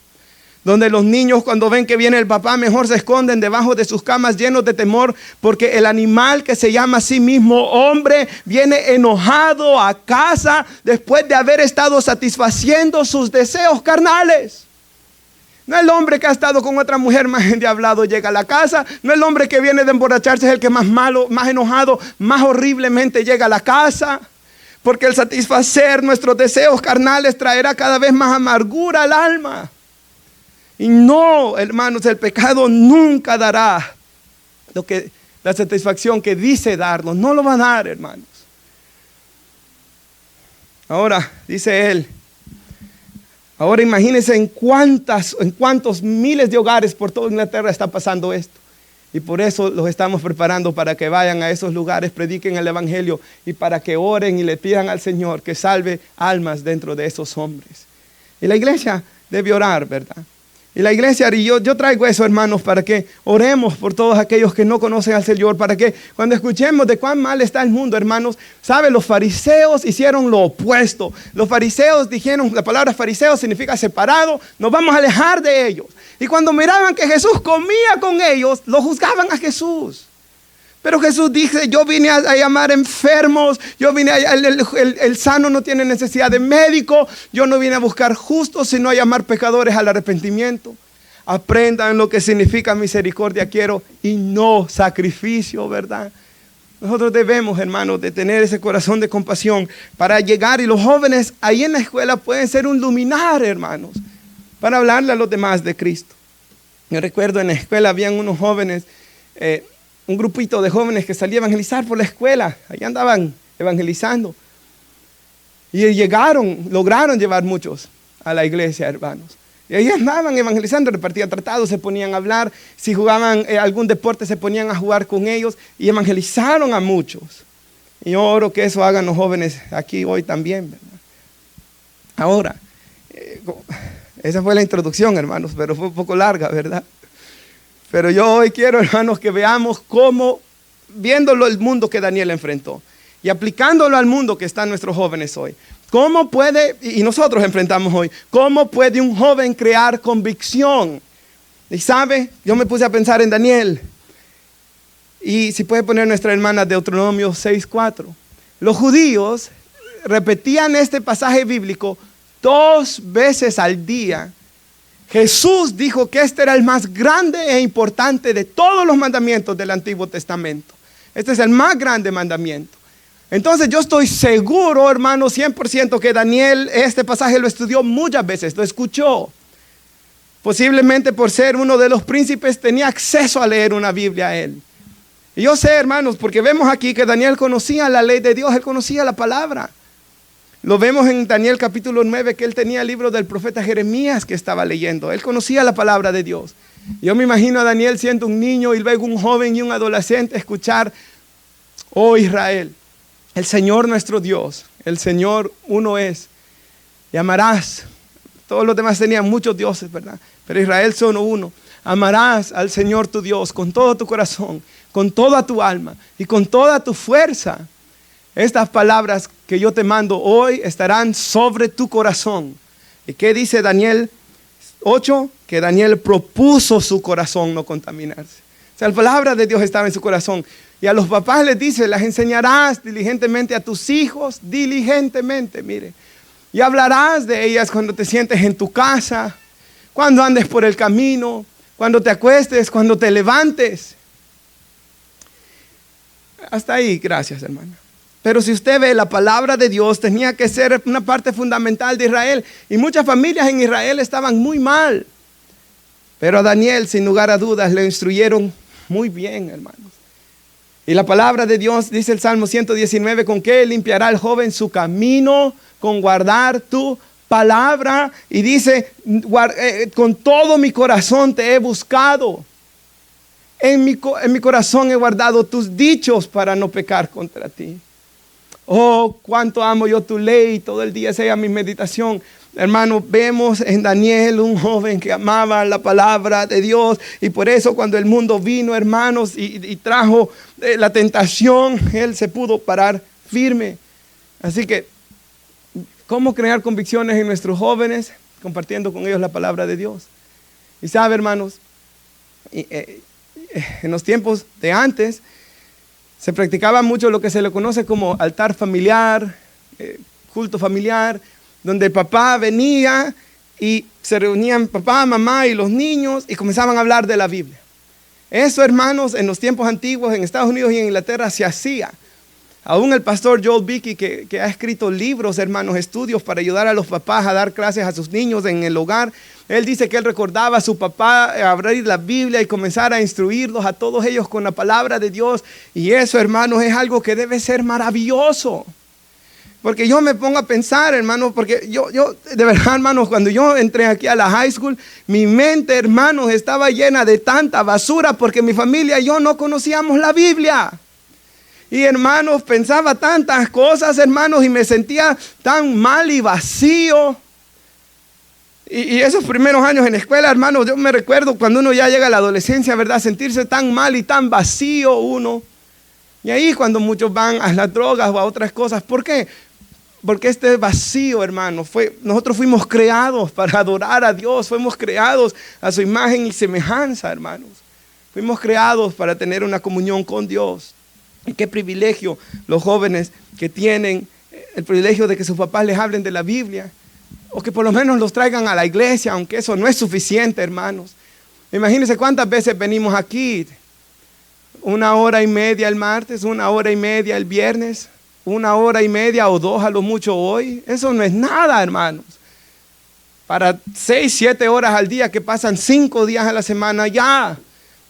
Donde los niños cuando ven que viene el papá mejor se esconden debajo de sus camas llenos de temor, porque el animal que se llama a sí mismo hombre viene enojado a casa después de haber estado satisfaciendo sus deseos carnales. No el hombre que ha estado con otra mujer más endiablado llega a la casa. No el hombre que viene de emborracharse es el que más malo, más enojado, más horriblemente llega a la casa. Porque el satisfacer nuestros deseos carnales traerá cada vez más amargura al alma. Y no, hermanos, el pecado nunca dará la satisfacción que dice darnos. No lo va a dar, hermanos. Ahora, dice él, ahora imagínense en cuántos miles de hogares por toda Inglaterra está pasando esto. Y por eso los estamos preparando para que vayan a esos lugares, prediquen el evangelio y para que oren y le pidan al Señor que salve almas dentro de esos hombres. Y la iglesia debe orar, ¿verdad? Y la iglesia, y yo traigo eso, hermanos, para que oremos por todos aquellos que no conocen al Señor, para que cuando escuchemos de cuán mal está el mundo, hermanos, ¿saben? Los fariseos hicieron lo opuesto. Los fariseos dijeron, la palabra fariseo significa separado, nos vamos a alejar de ellos. Y cuando miraban que Jesús comía con ellos, lo juzgaban a Jesús. Pero Jesús dice, yo vine a llamar enfermos, el sano no tiene necesidad de médico, yo no vine a buscar justos, sino a llamar pecadores al arrepentimiento. Aprendan lo que significa misericordia quiero y no sacrificio, ¿verdad? Nosotros debemos, hermanos, de tener ese corazón de compasión para llegar, y los jóvenes ahí en la escuela pueden ser un luminar, hermanos, para hablarle a los demás de Cristo. Yo recuerdo en la escuela habían unos jóvenes, un grupito de jóvenes que salía a evangelizar por la escuela. Ahí andaban evangelizando. Y lograron llevar muchos a la iglesia, hermanos. Y ahí andaban evangelizando, repartían tratados, se ponían a hablar. Si jugaban algún deporte, se ponían a jugar con ellos y evangelizaron a muchos. Y yo oro que eso hagan los jóvenes aquí hoy también, ¿verdad? Ahora, esa fue la introducción, hermanos, pero fue un poco larga, ¿verdad? Pero yo hoy quiero, hermanos, que veamos cómo, viéndolo el mundo que Daniel enfrentó y aplicándolo al mundo que están nuestros jóvenes hoy, cómo puede, y nosotros enfrentamos hoy, cómo puede un joven crear convicción. Y sabe, yo me puse a pensar en Daniel. Y si puede poner nuestra hermana Deuteronomio 6:4. Los judíos repetían este pasaje bíblico 2 veces al día. Jesús dijo que este era el más grande e importante de todos los mandamientos del Antiguo Testamento. Este es el más grande mandamiento. Entonces yo estoy seguro, hermano, 100% que Daniel este pasaje lo estudió muchas veces, lo escuchó. Posiblemente por ser uno de los príncipes tenía acceso a leer una Biblia a él. Y yo sé, hermanos, porque vemos aquí que Daniel conocía la ley de Dios, él conocía la palabra. Lo vemos en Daniel capítulo 9, que él tenía el libro del profeta Jeremías que estaba leyendo. Él conocía la palabra de Dios. Yo me imagino a Daniel siendo un niño y luego un joven y un adolescente escuchar: oh Israel, el Señor nuestro Dios, el Señor uno es. Y amarás. Todos los demás tenían muchos dioses, ¿verdad? Pero Israel solo uno. Amarás al Señor tu Dios con todo tu corazón, con toda tu alma y con toda tu fuerza. Estas palabras que yo te mando hoy estarán sobre tu corazón. ¿Y qué dice Daniel 8? Que Daniel propuso su corazón no contaminarse. O sea, la palabra de Dios estaba en su corazón. Y a los papás les dice: las enseñarás diligentemente a tus hijos, diligentemente, mire. Y hablarás de ellas cuando te sientes en tu casa, cuando andes por el camino, cuando te acuestes, cuando te levantes. Hasta ahí, gracias, hermana. Pero si usted ve, la palabra de Dios tenía que ser una parte fundamental de Israel. Y muchas familias en Israel estaban muy mal. Pero a Daniel, sin lugar a dudas, le instruyeron muy bien, hermanos. Y la palabra de Dios, dice el Salmo 119, ¿con qué limpiará el joven su camino? Con guardar tu palabra. Y dice, con todo mi corazón te he buscado. En mi corazón he guardado tus dichos para no pecar contra ti. Oh, cuánto amo yo tu ley, todo el día sea mi meditación. Hermano, vemos en Daniel un joven que amaba la palabra de Dios. Y por eso cuando el mundo vino, hermanos, y trajo la tentación, él se pudo parar firme. Así que, ¿cómo crear convicciones en nuestros jóvenes? Compartiendo con ellos la palabra de Dios. Y sabe, hermanos, en los tiempos de antes, se practicaba mucho lo que se le conoce como altar familiar, culto familiar, donde el papá venía y se reunían papá, mamá y los niños y comenzaban a hablar de la Biblia. Eso, hermanos, en los tiempos antiguos en Estados Unidos y en Inglaterra se hacía. Aún el pastor Joel Beakey, que ha escrito libros, hermanos, estudios para ayudar a los papás a dar clases a sus niños en el hogar, él dice que él recordaba a su papá abrir la Biblia y comenzar a instruirlos a todos ellos con la palabra de Dios. Y eso, hermanos, es algo que debe ser maravilloso. Porque yo me pongo a pensar, hermanos, porque yo de verdad, hermanos, cuando yo entré aquí a la high school, mi mente, hermanos, estaba llena de tanta basura porque mi familia y yo no conocíamos la Biblia. Y hermanos, pensaba tantas cosas, hermanos, y me sentía tan mal y vacío. Y esos primeros años en la escuela, hermanos, yo me recuerdo cuando uno ya llega a la adolescencia, ¿verdad? Sentirse tan mal y tan vacío uno. Y ahí cuando muchos van a las drogas o a otras cosas. ¿Por qué? Porque este vacío, hermanos, nosotros fuimos creados para adorar a Dios. Fuimos creados a su imagen y semejanza, hermanos. Fuimos creados para tener una comunión con Dios. Y qué privilegio los jóvenes que tienen el privilegio de que sus papás les hablen de la Biblia. O que por lo menos los traigan a la iglesia, aunque eso no es suficiente, hermanos. Imagínense cuántas veces venimos aquí. 1 hora y media el martes, 1 hora y media el viernes, 1 hora y media o 2 a lo mucho hoy. Eso no es nada, hermanos. Para 6, 7 horas al día que pasan 5 días a la semana, ya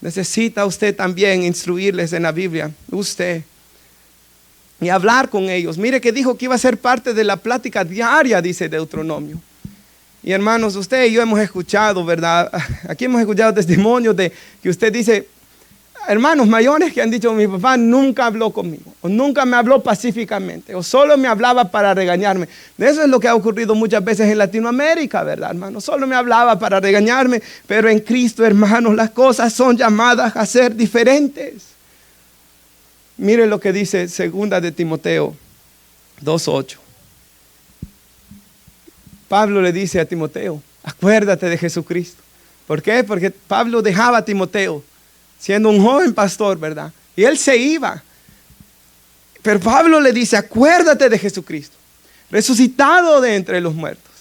necesita usted también instruirles en la Biblia. Usted. Y hablar con ellos. Mire que dijo que iba a ser parte de la plática diaria, dice Deuteronomio. Y hermanos, usted y yo hemos escuchado, ¿verdad? Aquí hemos escuchado testimonios de que usted dice, hermanos mayores que han dicho, mi papá nunca habló conmigo, o nunca me habló pacíficamente, o solo me hablaba para regañarme. Eso es lo que ha ocurrido muchas veces en Latinoamérica, ¿verdad, hermanos? Solo me hablaba para regañarme, pero en Cristo, hermanos, las cosas son llamadas a ser diferentes. Mire lo que dice 2 de Timoteo 2:8. Pablo le dice a Timoteo, acuérdate de Jesucristo. ¿Por qué? Porque Pablo dejaba a Timoteo siendo un joven pastor, ¿verdad? Y él se iba. Pero Pablo le dice, acuérdate de Jesucristo, resucitado de entre los muertos,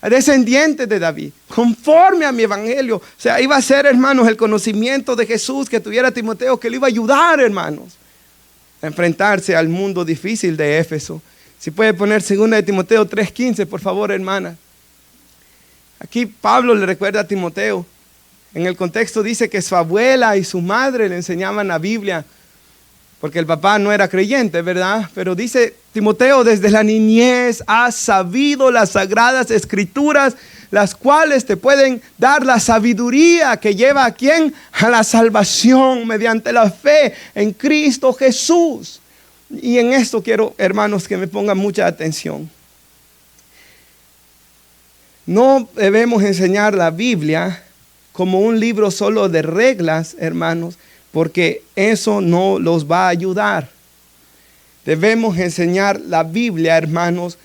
descendiente de David, conforme a mi evangelio. O sea, iba a ser, hermanos, el conocimiento de Jesús que tuviera Timoteo, que le iba a ayudar, hermanos, a enfrentarse al mundo difícil de Éfeso. Si puede poner 2 de Timoteo 3:15, por favor, hermana. Aquí Pablo le recuerda a Timoteo. En el contexto dice que su abuela y su madre le enseñaban la Biblia, porque el papá no era creyente, ¿verdad? Pero dice Timoteo, desde la niñez has sabido las sagradas escrituras, las cuales te pueden dar la sabiduría que lleva a ¿quién? A la salvación mediante la fe en Cristo Jesús. Y en esto quiero, hermanos, que me pongan mucha atención. No debemos enseñar la Biblia como un libro solo de reglas, hermanos, porque eso no los va a ayudar. Debemos enseñar la Biblia, hermanos,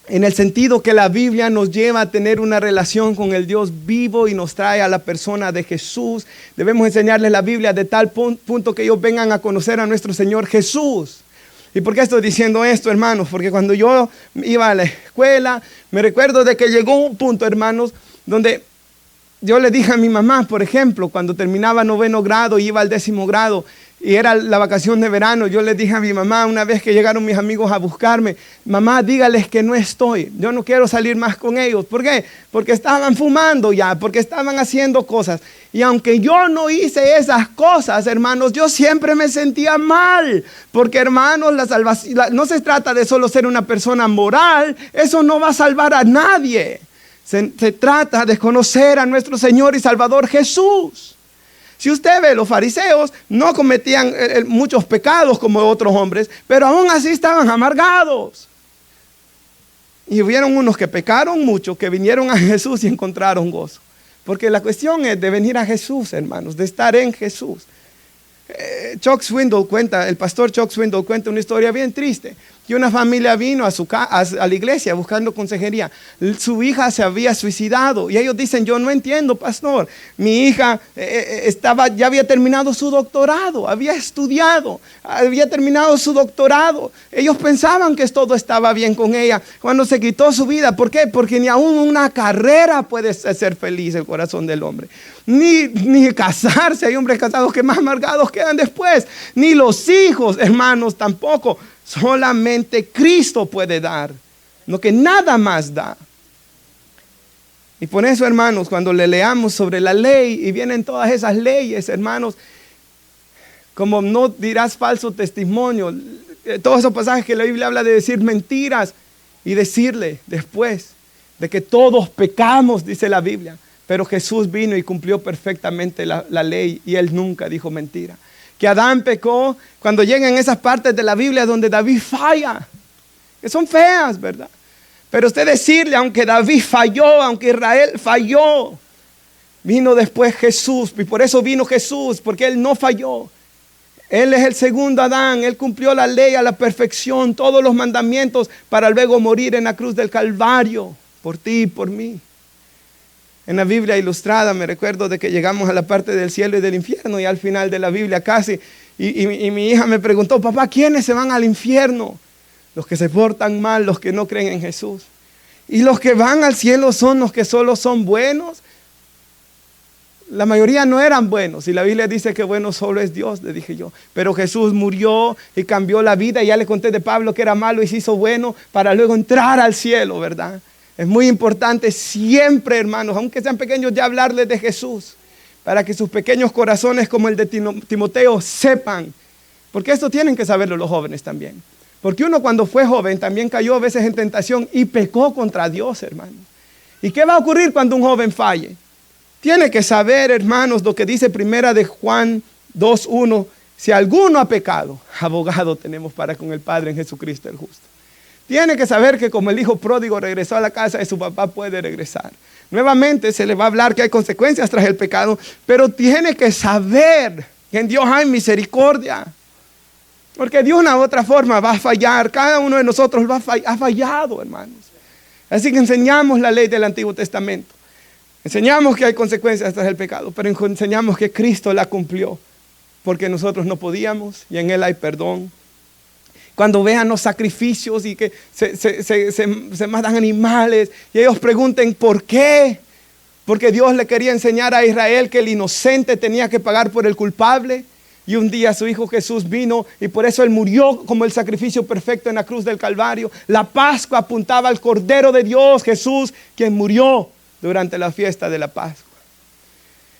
en el sentido que la Biblia nos lleva a tener una relación con el Dios vivo y nos trae a la persona de Jesús. Debemos enseñarles la Biblia de tal punto que ellos vengan a conocer a nuestro Señor Jesús. ¿Y por qué estoy diciendo esto, hermanos? Porque cuando yo iba a la escuela, me recuerdo de que llegó un punto, hermanos, donde yo le dije a mi mamá, por ejemplo, cuando terminaba 9º grado y iba al 10º grado, y era la vacación de verano, yo le dije a mi mamá, una vez que llegaron mis amigos a buscarme, mamá, dígales que no estoy, yo no quiero salir más con ellos. ¿Por qué? Porque estaban fumando ya, porque estaban haciendo cosas. Y aunque yo no hice esas cosas, hermanos, yo siempre me sentía mal. Porque, hermanos, la salvación no se trata de solo ser una persona moral, eso no va a salvar a nadie. Se trata de conocer a nuestro Señor y Salvador Jesús. Si usted ve, los fariseos no cometían muchos pecados como otros hombres, pero aún así estaban amargados. Y hubieron unos que pecaron mucho, que vinieron a Jesús y encontraron gozo. Porque la cuestión es de venir a Jesús, hermanos, de estar en Jesús. Chuck Swindoll cuenta, el pastor Chuck Swindoll cuenta una historia bien triste. Que una familia vino a la iglesia buscando consejería. Su hija se había suicidado. Y ellos dicen, yo no entiendo, pastor. Mi hija ya había terminado su doctorado. Había estudiado. Había terminado su doctorado. Ellos pensaban que todo estaba bien con ella. Cuando se quitó su vida. ¿Por qué? Porque ni aún una carrera puede hacer feliz el corazón del hombre. Ni casarse. Hay hombres casados que más amargados quedan después. Ni los hijos, hermanos, tampoco. Solamente Cristo puede dar lo que nada más da. Y por eso, hermanos, cuando le leamos sobre la ley y vienen todas esas leyes, hermanos, como no dirás falso testimonio, todos esos pasajes que la Biblia habla de decir mentiras y decirle después de que todos pecamos, dice la Biblia, pero Jesús vino y cumplió perfectamente la ley y Él nunca dijo mentira. Que Adán pecó, cuando llegan esas partes de la Biblia donde David falla, que son feas, ¿verdad? Pero usted decirle, aunque David falló, aunque Israel falló, vino después Jesús, y por eso vino Jesús, porque Él no falló. Él es el segundo Adán, Él cumplió la ley a la perfección, todos los mandamientos, para luego morir en la cruz del Calvario, por ti y por mí. En la Biblia ilustrada me recuerdo de que llegamos a la parte del cielo y del infierno y al final de la Biblia casi. Y mi hija me preguntó, papá, ¿quiénes se van al infierno? Los que se portan mal, los que no creen en Jesús. Y los que van al cielo son los que solo son buenos. La mayoría no eran buenos. Y la Biblia dice que bueno solo es Dios, le dije yo. Pero Jesús murió y cambió la vida. Y ya le conté de Pablo que era malo y se hizo bueno para luego entrar al cielo, ¿verdad? Es muy importante siempre, hermanos, aunque sean pequeños, ya hablarles de Jesús, para que sus pequeños corazones como el de Timoteo sepan, porque esto tienen que saberlo los jóvenes también. Porque uno cuando fue joven también cayó a veces en tentación y pecó contra Dios, hermanos. ¿Y qué va a ocurrir cuando un joven falle? Tiene que saber, hermanos, lo que dice primera de Juan 2:1. Si alguno ha pecado, abogado tenemos para con el Padre en Jesucristo el justo. Tiene que saber que como el hijo pródigo regresó a la casa de su papá, puede regresar. Nuevamente se le va a hablar que hay consecuencias tras el pecado, pero tiene que saber que en Dios hay misericordia. Porque de una u otra forma va a fallar. Cada uno de nosotros ha fallado, hermanos. Así que enseñamos la ley del Antiguo Testamento. Enseñamos que hay consecuencias tras el pecado, pero enseñamos que Cristo la cumplió. Porque nosotros no podíamos y en Él hay perdón. Cuando vean los sacrificios y que se matan animales y ellos pregunten ¿por qué? Porque Dios le quería enseñar a Israel que el inocente tenía que pagar por el culpable. Y un día su Hijo Jesús vino y por eso Él murió como el sacrificio perfecto en la cruz del Calvario. La Pascua apuntaba al Cordero de Dios, Jesús, quien murió durante la fiesta de la Pascua.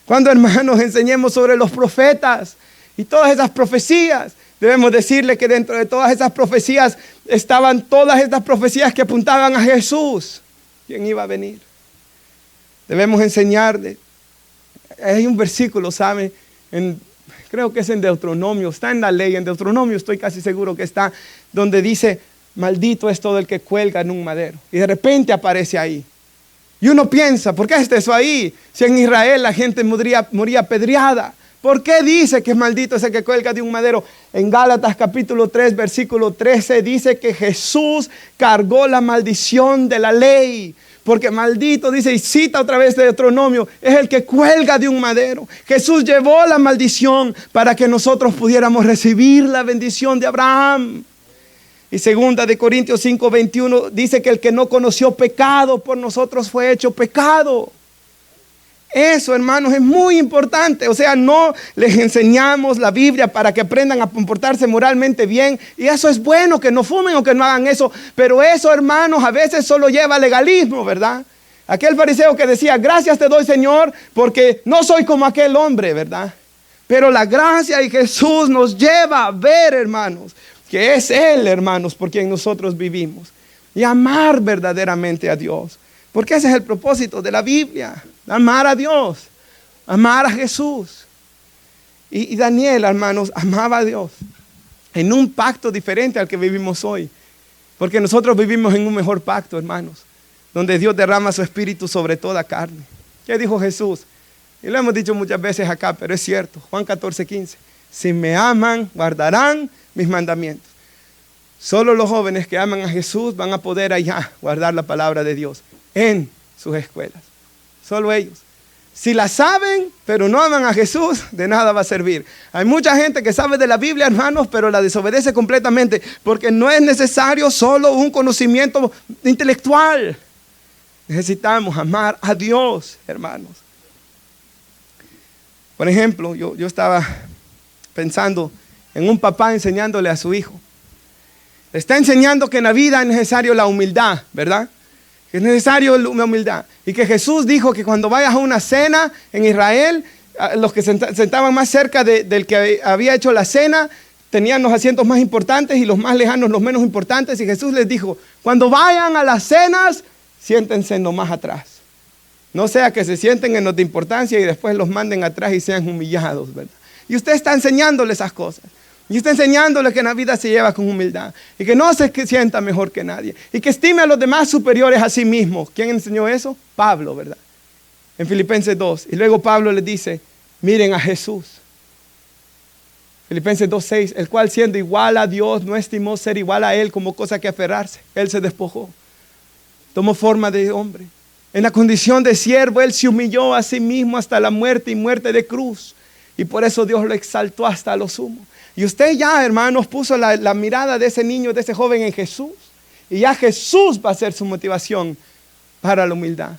Cuando, hermanos, enseñemos sobre los profetas y todas esas profecías, debemos decirle que dentro de todas esas profecías estaban todas estas profecías que apuntaban a Jesús, quien iba a venir. Debemos enseñarle. Hay un versículo, ¿sabe? Creo que es en Deuteronomio, está en la ley, en Deuteronomio estoy casi seguro que está, donde dice, maldito es todo el que cuelga en un madero. Y de repente aparece ahí. Y uno piensa, ¿por qué está eso ahí? Si en Israel la gente moría apedreada. ¿Por qué dice que es maldito ese que cuelga de un madero? En Gálatas capítulo 3, versículo 13 dice que Jesús cargó la maldición de la ley. Porque maldito, dice, y cita otra vez de Deuteronomio, es el que cuelga de un madero. Jesús llevó la maldición para que nosotros pudiéramos recibir la bendición de Abraham. Y segunda de Corintios 5:21 dice que el que no conoció pecado por nosotros fue hecho pecado. Eso, hermanos, es muy importante. O sea, no les enseñamos la Biblia para que aprendan a comportarse moralmente bien. Y eso es bueno, que no fumen o que no hagan eso. Pero eso, hermanos, a veces solo lleva a legalismo, ¿verdad? Aquel fariseo que decía, gracias te doy, Señor, porque no soy como aquel hombre, ¿verdad? Pero la gracia y Jesús nos lleva a ver, hermanos, que es Él, hermanos, por quien nosotros vivimos. Y amar verdaderamente a Dios. Porque ese es el propósito de la Biblia. Amar a Dios. Amar a Jesús. Y Daniel, hermanos, amaba a Dios. En un pacto diferente al que vivimos hoy. Porque nosotros vivimos en un mejor pacto, hermanos. Donde Dios derrama su espíritu sobre toda carne. ¿Qué dijo Jesús? Y lo hemos dicho muchas veces acá, pero es cierto. Juan 14:15. Si me aman, guardarán mis mandamientos. Solo los jóvenes que aman a Jesús van a poder allá guardar la palabra de Dios en sus escuelas. Solo ellos. Si la saben, pero no aman a Jesús, de nada va a servir. Hay mucha gente que sabe de la Biblia, hermanos, pero la desobedece completamente, porque no es necesario solo un conocimiento intelectual. Necesitamos amar a Dios, hermanos. Por ejemplo, yo estaba pensando en un papá enseñándole a su hijo. Le está enseñando que en la vida es necesario la humildad, ¿verdad? Que es necesario la humildad. Y que Jesús dijo que cuando vayas a una cena en Israel, los que sentaban más cerca del que había hecho la cena, tenían los asientos más importantes y los más lejanos los menos importantes. Y Jesús les dijo, cuando vayan a las cenas, siéntense nomás atrás. No sea que se sienten en los de importancia y después los manden atrás y sean humillados, ¿verdad? Y usted está enseñándole esas cosas. Y está enseñándole que en la vida se lleva con humildad. Y que no se sienta mejor que nadie. Y que estime a los demás superiores a sí mismo. ¿Quién enseñó eso? Pablo, ¿verdad? En Filipenses 2. Y luego Pablo les dice, miren a Jesús. Filipenses 2:6. El cual siendo igual a Dios no estimó ser igual a Él como cosa que aferrarse. Él se despojó. Tomó forma de hombre. En la condición de siervo, Él se humilló a sí mismo hasta la muerte y muerte de cruz. Y por eso Dios lo exaltó hasta lo sumo. Y usted ya, hermanos, puso la mirada de ese niño, de ese joven en Jesús. Y ya Jesús va a ser su motivación para la humildad.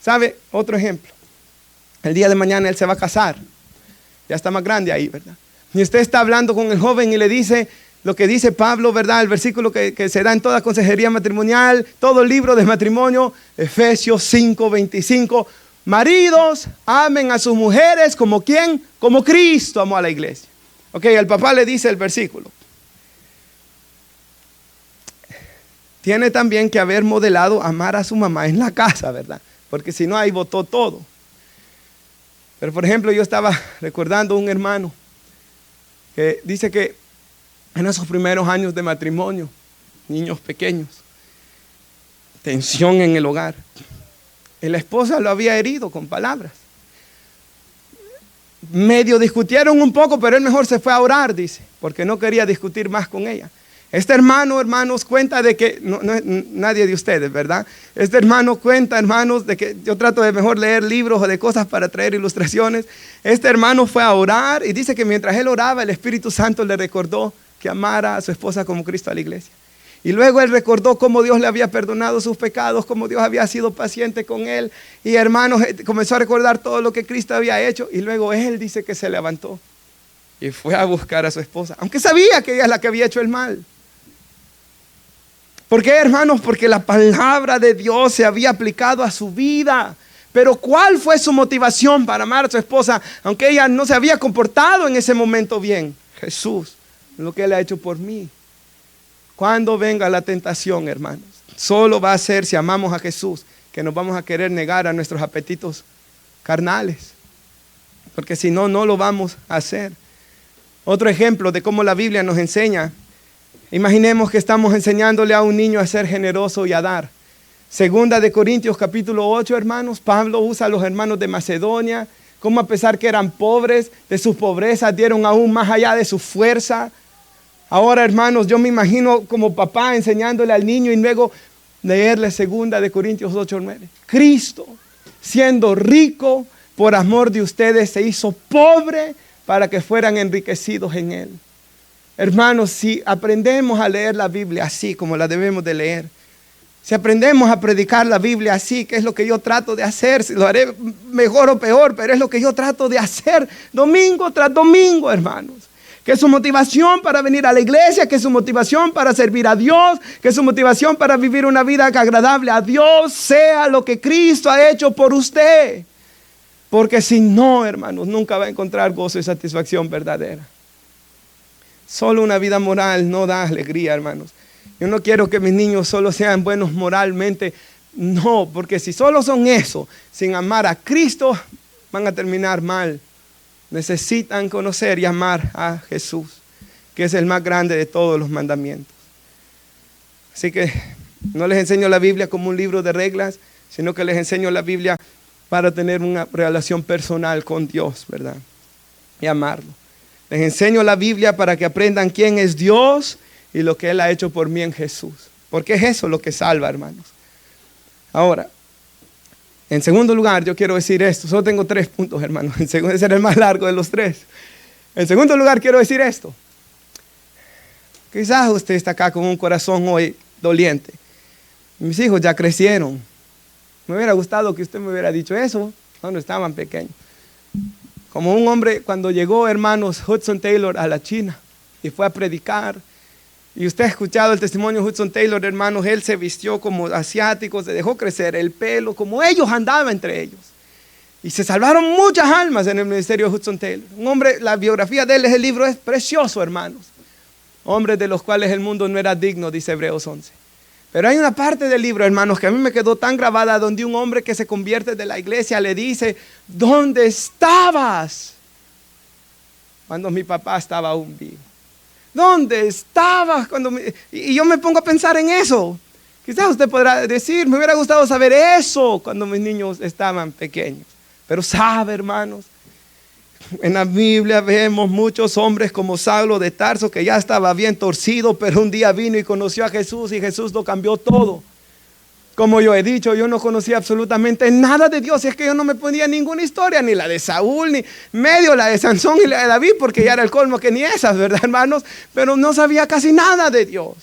¿Sabe? Otro ejemplo. El día de mañana él se va a casar. Ya está más grande ahí, ¿verdad? Y usted está hablando con el joven y le dice lo que dice Pablo, ¿verdad? El versículo que se da en toda consejería matrimonial, todo el libro de matrimonio, Efesios 5:25. Maridos, amen a sus mujeres como ¿quién? Como Cristo amó a la iglesia. Ok, el papá le dice el versículo. tiene también que haber modelado amar a su mamá en la casa, ¿verdad? Porque si no, ahí botó todo. Pero por ejemplo, yo estaba recordando un hermano que dice que en esos primeros años de matrimonio, niños pequeños, tensión en el hogar, y la esposa lo había herido con palabras. Medio discutieron un poco, pero él mejor se fue a orar, dice, porque no quería discutir más con ella. Este hermano, hermanos, cuenta de que, no es nadie de ustedes, ¿verdad? Este hermano cuenta, hermanos, de que yo trato de mejor leer libros o de cosas para traer ilustraciones. Este hermano fue a orar y dice que mientras él oraba, el Espíritu Santo le recordó que amara a su esposa como Cristo a la iglesia. Y luego él recordó cómo Dios le había perdonado sus pecados, cómo Dios había sido paciente con él. Y hermanos, comenzó a recordar todo lo que Cristo había hecho. Y luego él dice que se levantó y fue a buscar a su esposa, aunque sabía que ella es la que había hecho el mal. ¿Por qué, hermanos? Porque la palabra de Dios se había aplicado a su vida. Pero ¿cuál fue su motivación para amar a su esposa, aunque ella no se había comportado en ese momento bien? Jesús, lo que Él ha hecho por mí. Cuando venga la tentación, hermanos, solo va a ser si amamos a Jesús, que nos vamos a querer negar a nuestros apetitos carnales. Porque si no, no lo vamos a hacer. Otro ejemplo de cómo la Biblia nos enseña. Imaginemos que estamos enseñándole a un niño a ser generoso y a dar. Segunda de Corintios capítulo 8, hermanos, Pablo usa a los hermanos de Macedonia, como a pesar que eran pobres, de sus pobrezas dieron aún más allá de su fuerza. Ahora, hermanos, yo me imagino como papá enseñándole al niño y luego leerle segunda de Corintios 8, 9. Cristo, siendo rico por amor de ustedes, se hizo pobre para que fueran enriquecidos en Él. Hermanos, si aprendemos a leer la Biblia así como la debemos de leer, si aprendemos a predicar la Biblia así, que es lo que yo trato de hacer, si lo haré mejor o peor, pero es lo que yo trato de hacer domingo tras domingo, hermanos. Que es su motivación para venir a la iglesia, que es su motivación para servir a Dios, que es su motivación para vivir una vida agradable a Dios, sea lo que Cristo ha hecho por usted. Porque si no, hermanos, nunca va a encontrar gozo y satisfacción verdadera. Solo una vida moral no da alegría, hermanos. Yo no quiero que mis niños solo sean buenos moralmente. No, porque si solo son eso, sin amar a Cristo, van a terminar mal. Necesitan conocer y amar a Jesús, que es el más grande de todos los mandamientos. Así que no les enseño la Biblia como un libro de reglas, sino que les enseño la Biblia para tener una relación personal con Dios, ¿verdad? Y amarlo. Les enseño la Biblia para que aprendan quién es Dios y lo que Él ha hecho por mí en Jesús. Porque es eso lo que salva, hermanos. Ahora, en segundo lugar, yo quiero decir esto. Solo tengo 3 puntos, hermanos. Ese era el más largo de los 3. En segundo lugar, quiero decir esto. Quizás usted está acá con un corazón hoy doliente. Mis hijos ya crecieron. Me hubiera gustado que usted me hubiera dicho eso cuando estaban pequeños. Como un hombre cuando llegó, hermanos, Hudson Taylor a la China y fue a predicar. Y usted ha escuchado el testimonio de Hudson Taylor, hermanos. Él se vistió como asiático, se dejó crecer el pelo, como ellos andaban entre ellos. Y se salvaron muchas almas en el ministerio de Hudson Taylor. Un hombre, la biografía de él el libro es precioso, hermanos. Hombres de los cuales el mundo no era digno, dice Hebreos 11. Pero hay una parte del libro, hermanos, que a mí me quedó tan grabada, donde un hombre que se convierte de la iglesia le dice: ¿dónde estabas cuando mi papá estaba aún vivo? ¿Dónde estabas cuando Y yo me pongo a pensar en eso. Quizás usted podrá decir: me hubiera gustado saber eso cuando mis niños estaban pequeños. Pero sabe, hermanos, en la Biblia vemos muchos hombres como Saulo de Tarso, que ya estaba bien torcido, pero un día vino y conoció a Jesús y Jesús lo cambió todo. Como yo he dicho, yo no conocía absolutamente nada de Dios. Es que yo no me ponía ninguna historia, ni la de Saúl, ni medio la de Sansón y la de David, porque ya era el colmo que ni esas, ¿verdad, hermanos? Pero no sabía casi nada de Dios.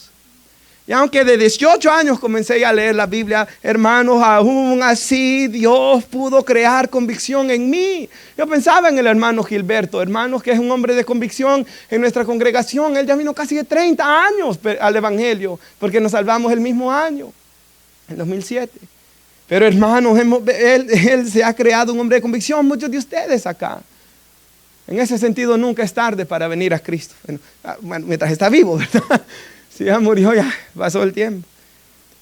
Y aunque de 18 años comencé a leer la Biblia, hermanos, aún así Dios pudo crear convicción en mí. Yo pensaba en el hermano Gilberto, hermanos, que es un hombre de convicción en nuestra congregación. Él ya vino casi de 30 años al evangelio, porque nos salvamos el mismo año, en 2007. Pero hermanos, él se ha creado un hombre de convicción, muchos de ustedes acá. En ese sentido, nunca es tarde para venir a Cristo. Bueno, mientras está vivo, ¿verdad? Si ya murió, ya pasó el tiempo.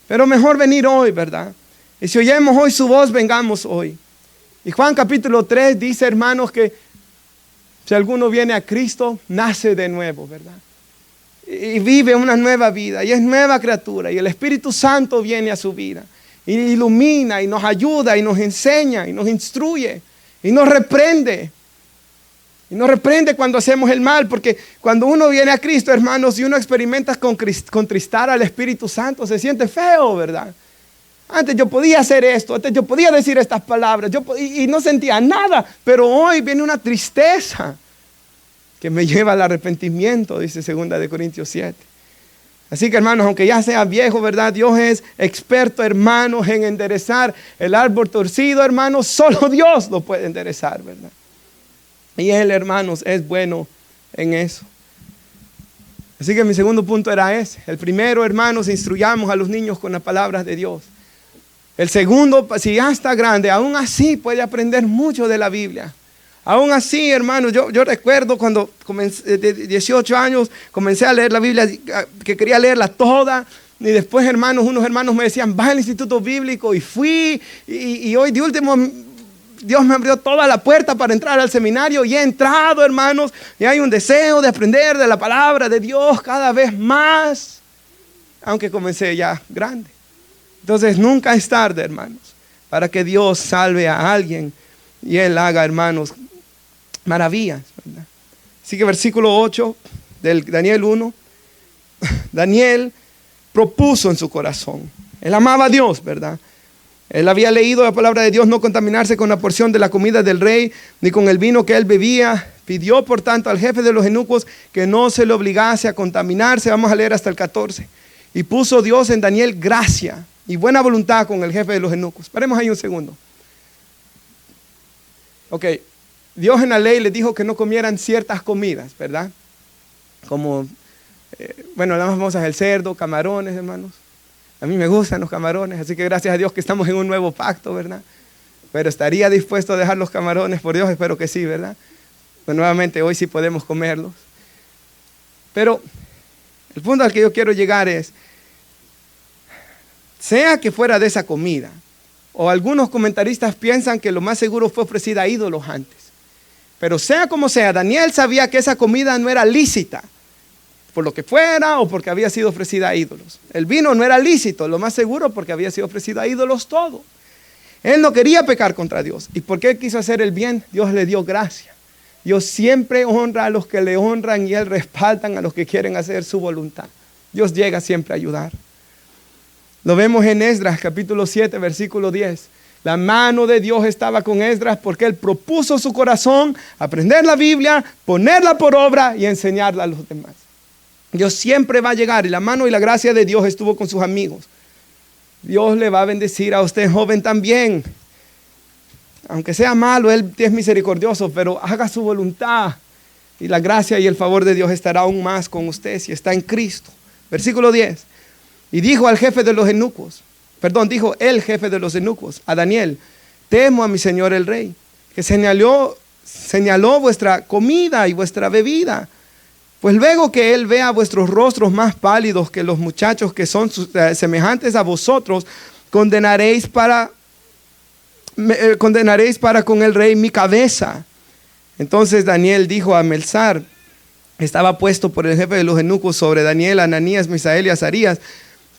Pero mejor venir hoy, ¿verdad? Y si oyemos hoy su voz, vengamos hoy. Y Juan capítulo 3 dice, hermanos, que si alguno viene a Cristo, nace de nuevo, ¿verdad? Y vive una nueva vida, y es nueva criatura, y el Espíritu Santo viene a su vida, y ilumina, y nos ayuda, y nos enseña, y nos instruye, y nos reprende. Y nos reprende cuando hacemos el mal, porque cuando uno viene a Cristo, hermanos, y uno experimenta contristar al Espíritu Santo, se siente feo, ¿verdad? Antes yo podía hacer esto, antes yo podía decir estas palabras, y no sentía nada, pero hoy viene una tristeza que me lleva al arrepentimiento, dice 2 Corintios 7. Así que, hermanos, aunque ya sea viejo, ¿verdad? Dios es experto, hermanos, en enderezar el árbol torcido, hermanos. Solo Dios lo puede enderezar, ¿verdad? Y Él, hermanos, es bueno en eso. Así que mi segundo punto era ese. El primero, hermanos, instruyamos a los niños con las palabras de Dios. El segundo, si ya está grande, aún así puede aprender mucho de la Biblia. Aún así, hermanos, yo recuerdo cuando comencé, de 18 años, comencé a leer la Biblia, que quería leerla toda. Y después, hermanos, unos hermanos me decían, va al instituto bíblico, y fui. Y hoy de último, Dios me abrió toda la puerta para entrar al seminario, y he entrado, hermanos, y hay un deseo de aprender de la palabra de Dios cada vez más, aunque comencé ya grande. Entonces nunca es tarde, hermanos, para que Dios salve a alguien y Él haga, hermanos, maravillas, ¿verdad? Así que versículo 8 del Daniel 1, Daniel propuso en su corazón, él amaba a Dios, ¿verdad? Él había leído la palabra de Dios, no contaminarse con la porción de la comida del rey, ni con el vino que él bebía. Pidió, por tanto, al jefe de los eunucos que no se le obligase a contaminarse. Vamos a leer hasta el 14. Y puso Dios en Daniel gracia y buena voluntad con el jefe de los eunucos. Paremos ahí un segundo. Ok, Dios en la ley les dijo que no comieran ciertas comidas, ¿verdad? Como, bueno, las más famosas, el cerdo, camarones, hermanos. A mí me gustan los camarones, así que gracias a Dios que estamos en un nuevo pacto, ¿verdad? Pero estaría dispuesto a dejar los camarones, por Dios, espero que sí, ¿verdad? Pues nuevamente hoy sí podemos comerlos. Pero el punto al que yo quiero llegar es, sea que fuera de esa comida, o algunos comentaristas piensan que lo más seguro fue ofrecida a ídolos antes. Pero sea como sea, Daniel sabía que esa comida no era lícita, por lo que fuera o porque había sido ofrecida a ídolos. El vino no era lícito, lo más seguro porque había sido ofrecido a ídolos todo. Él no quería pecar contra Dios. ¿Y por qué quiso hacer el bien? Dios le dio gracia. Dios siempre honra a los que le honran y Él respaldan a los que quieren hacer su voluntad. Dios llega siempre a ayudar. Lo vemos en Esdras capítulo 7 versículo 10. La mano de Dios estaba con Esdras porque él propuso su corazón aprender la Biblia, ponerla por obra y enseñarla a los demás. Dios siempre va a llegar y la mano y la gracia de Dios estuvo con sus amigos. Dios le va a bendecir a usted joven también. Aunque sea malo, Él es misericordioso, pero haga su voluntad. Y la gracia y el favor de Dios estará aún más con usted si está en Cristo. Versículo 10. Y dijo al jefe de los eunucos, dijo el jefe de los eunucos a Daniel, temo a mi señor el rey, que señaló vuestra comida y vuestra bebida. Pues luego que él vea vuestros rostros más pálidos que los muchachos que son semejantes a vosotros, condenaréis para con el rey mi cabeza. Entonces Daniel dijo a Melzar, estaba puesto por el jefe de los eunucos sobre Daniel, Ananías, Misael y Azarías,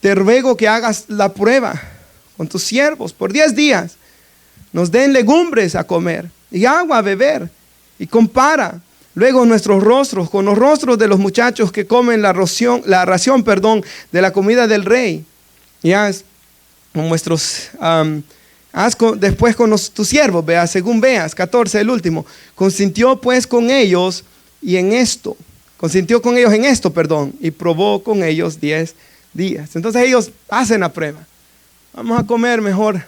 te ruego que hagas la prueba con tus siervos por 10 días. Nos den legumbres a comer y agua a beber. Y compara luego nuestros rostros con los rostros de los muchachos que comen la ración de la comida del rey. Y haz después con tus siervos, según veas. 14, el último. Consintió pues con ellos en esto, y probó con ellos 10 días. Entonces ellos hacen la prueba. Vamos a comer mejor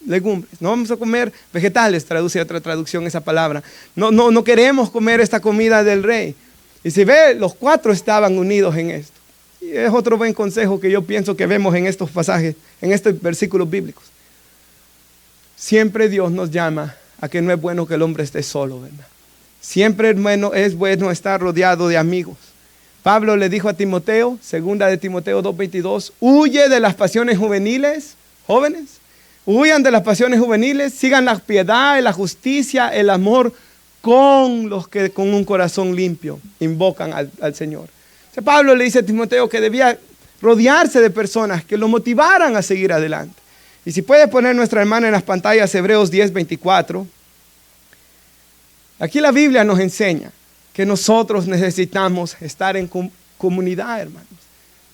legumbres, no vamos a comer vegetales, traduce otra traducción esa palabra. No queremos comer esta comida del rey. Y si ve, los 4 estaban unidos en esto. Y es otro buen consejo que yo pienso que vemos en estos pasajes, en estos versículos bíblicos. Siempre Dios nos llama a que no es bueno que el hombre esté solo, ¿verdad? Siempre es bueno estar rodeado de amigos. Pablo le dijo a Timoteo, segunda de Timoteo 2:22, huye de las pasiones juveniles, jóvenes, huyan de las pasiones juveniles, sigan la piedad, la justicia, el amor con los que con un corazón limpio invocan al Señor. O sea, Pablo le dice a Timoteo que debía rodearse de personas que lo motivaran a seguir adelante. Y si puede poner nuestra hermana en las pantallas Hebreos 10:24, aquí la Biblia nos enseña que nosotros necesitamos estar en comunidad, hermanos.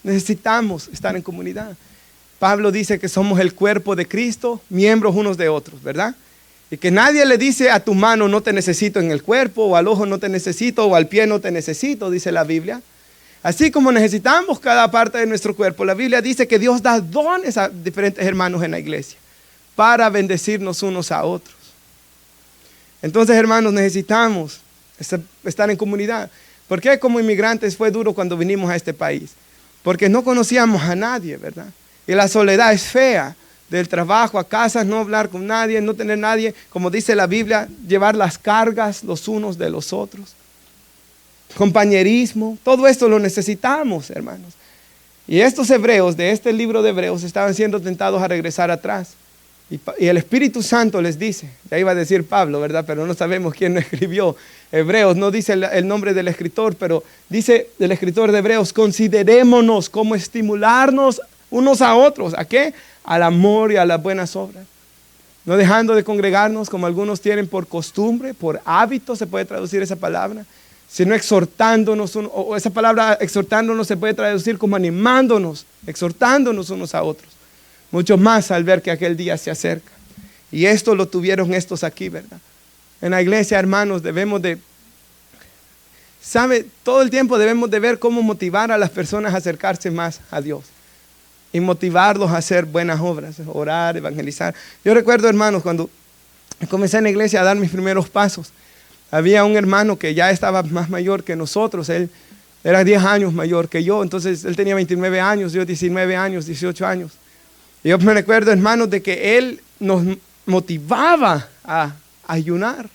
Necesitamos estar en comunidad. Pablo dice que somos el cuerpo de Cristo, miembros unos de otros, ¿verdad? Y que nadie le dice a tu mano no te necesito en el cuerpo, o al ojo no te necesito, o al pie no te necesito, dice la Biblia. Así como necesitamos cada parte de nuestro cuerpo, la Biblia dice que Dios da dones a diferentes hermanos en la iglesia para bendecirnos unos a otros. Entonces, hermanos, necesitamos estar en comunidad. ¿Por qué como inmigrantes fue duro cuando vinimos a este país? Porque no conocíamos a nadie, ¿verdad? Y la soledad es fea. Del trabajo a casa, no hablar con nadie, no tener nadie, como dice la Biblia, llevar las cargas los unos de los otros. Compañerismo, todo esto lo necesitamos, hermanos. Y estos hebreos de este libro de Hebreos estaban siendo tentados a regresar atrás. Y el Espíritu Santo les dice, ya iba a decir Pablo, ¿verdad? Pero no sabemos quién lo escribió. Hebreos, no dice el nombre del escritor, pero dice el escritor de Hebreos, considerémonos como estimularnos unos a otros. ¿A qué? Al amor y a las buenas obras. No dejando de congregarnos como algunos tienen por costumbre, por hábito se puede traducir esa palabra, sino exhortándonos, o esa palabra exhortándonos se puede traducir como animándonos, exhortándonos unos a otros. Mucho más al ver que aquel día se acerca. Y esto lo tuvieron estos aquí, ¿verdad? En la iglesia, hermanos, debemos de, todo el tiempo debemos de ver cómo motivar a las personas a acercarse más a Dios. Y motivarlos a hacer buenas obras, orar, evangelizar. Yo recuerdo, hermanos, cuando comencé en la iglesia a dar mis primeros pasos, había un hermano que ya estaba más mayor que nosotros, él era 10 años mayor que yo, entonces él tenía 29 años, yo 19 años, 18 años. Y yo me recuerdo, hermanos, de que él nos motivaba a ayunar.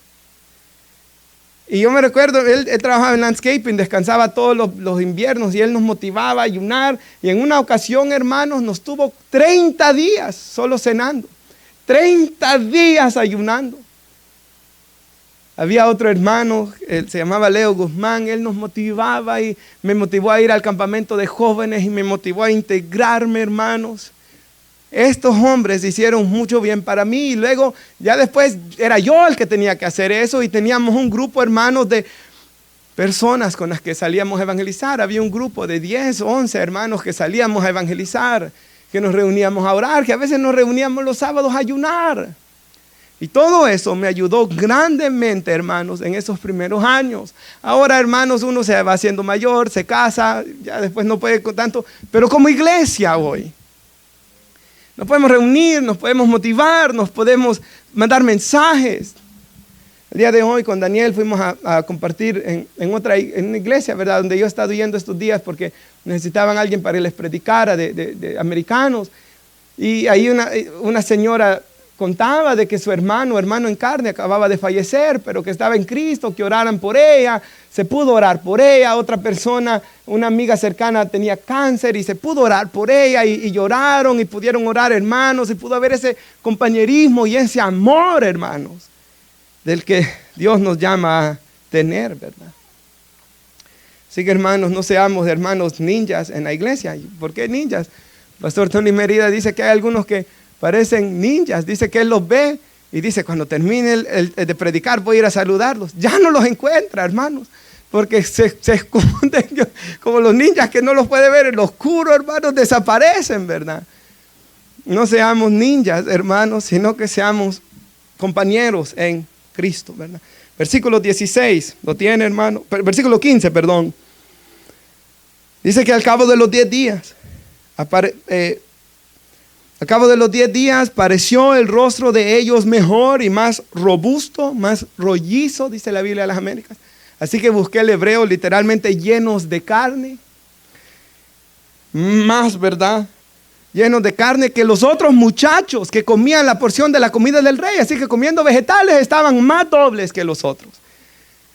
Y yo me recuerdo, él trabajaba en landscaping, descansaba todos los inviernos y él nos motivaba a ayunar. Y en una ocasión, hermanos, nos tuvo 30 días solo cenando. 30 días ayunando. Había otro hermano, se llamaba Leo Guzmán, él nos motivaba y me motivó a ir al campamento de jóvenes y me motivó a integrarme, hermanos. Estos hombres hicieron mucho bien para mí y luego ya después era yo el que tenía que hacer eso y teníamos un grupo, hermanos, de personas con las que salíamos a evangelizar. Había un grupo de 10, 11 hermanos que salíamos a evangelizar, que nos reuníamos a orar, que a veces nos reuníamos los sábados a ayunar. Y todo eso me ayudó grandemente, hermanos, en esos primeros años. Ahora, hermanos, uno se va haciendo mayor, se casa, ya después no puede con tanto, pero como iglesia hoy. Nos podemos reunir, nos podemos motivar, nos podemos mandar mensajes. El día de hoy con Daniel fuimos a compartir en una iglesia, ¿verdad? Donde yo he estado yendo estos días porque necesitaban a alguien para que les predicara de americanos. Y ahí una señora contaba de que su hermano en carne acababa de fallecer, pero que estaba en Cristo, que oraran por ella. Se pudo orar por ella. Otra persona, una amiga cercana tenía cáncer y se pudo orar por ella y lloraron y pudieron orar, hermanos, y pudo haber ese compañerismo y ese amor, hermanos, del que Dios nos llama a tener, ¿verdad? Así que, hermanos, no seamos hermanos ninjas en la iglesia. ¿Por qué ninjas? Pastor Tony Merida dice que hay algunos que parecen ninjas, dice que él los ve y dice, cuando termine de predicar voy a ir a saludarlos. Ya no los encuentra, hermanos, porque se esconden como los ninjas que no los puede ver en lo oscuro, hermanos, desaparecen, ¿verdad? No seamos ninjas, hermanos, sino que seamos compañeros en Cristo, ¿verdad? Versículo 16, ¿lo tiene, hermano? Versículo 15, perdón. Dice que al cabo de los 10 días, al cabo de los 10 días pareció el rostro de ellos mejor y más robusto, más rollizo, dice la Biblia de las Américas. Así que busqué el hebreo, literalmente llenos de carne. Más, ¿verdad? Llenos de carne que los otros muchachos que comían la porción de la comida del rey. Así que comiendo vegetales estaban más dobles que los otros.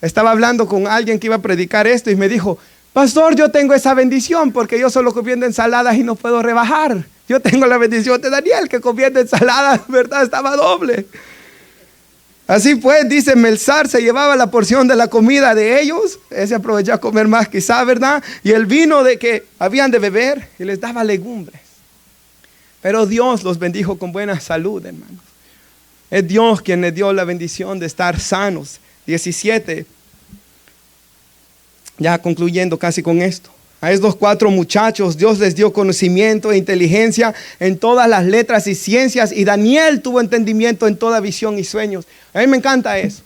Estaba hablando con alguien que iba a predicar esto y me dijo, Pastor, yo tengo esa bendición porque yo solo comiendo ensaladas y no puedo rebajar. Yo tengo la bendición de Daniel que comiendo ensaladas, ¿verdad? Estaba doble. Así pues, dice, Melzar se llevaba la porción de la comida de ellos. Ese aprovechó a comer más quizá, ¿verdad? Y el vino de que habían de beber y les daba legumbres. Pero Dios los bendijo con buena salud, hermanos. Es Dios quien les dio la bendición de estar sanos. 17. Ya concluyendo casi con esto. A estos 4 muchachos Dios les dio conocimiento e inteligencia en todas las letras y ciencias. Y Daniel tuvo entendimiento en toda visión y sueños. A mí me encanta eso.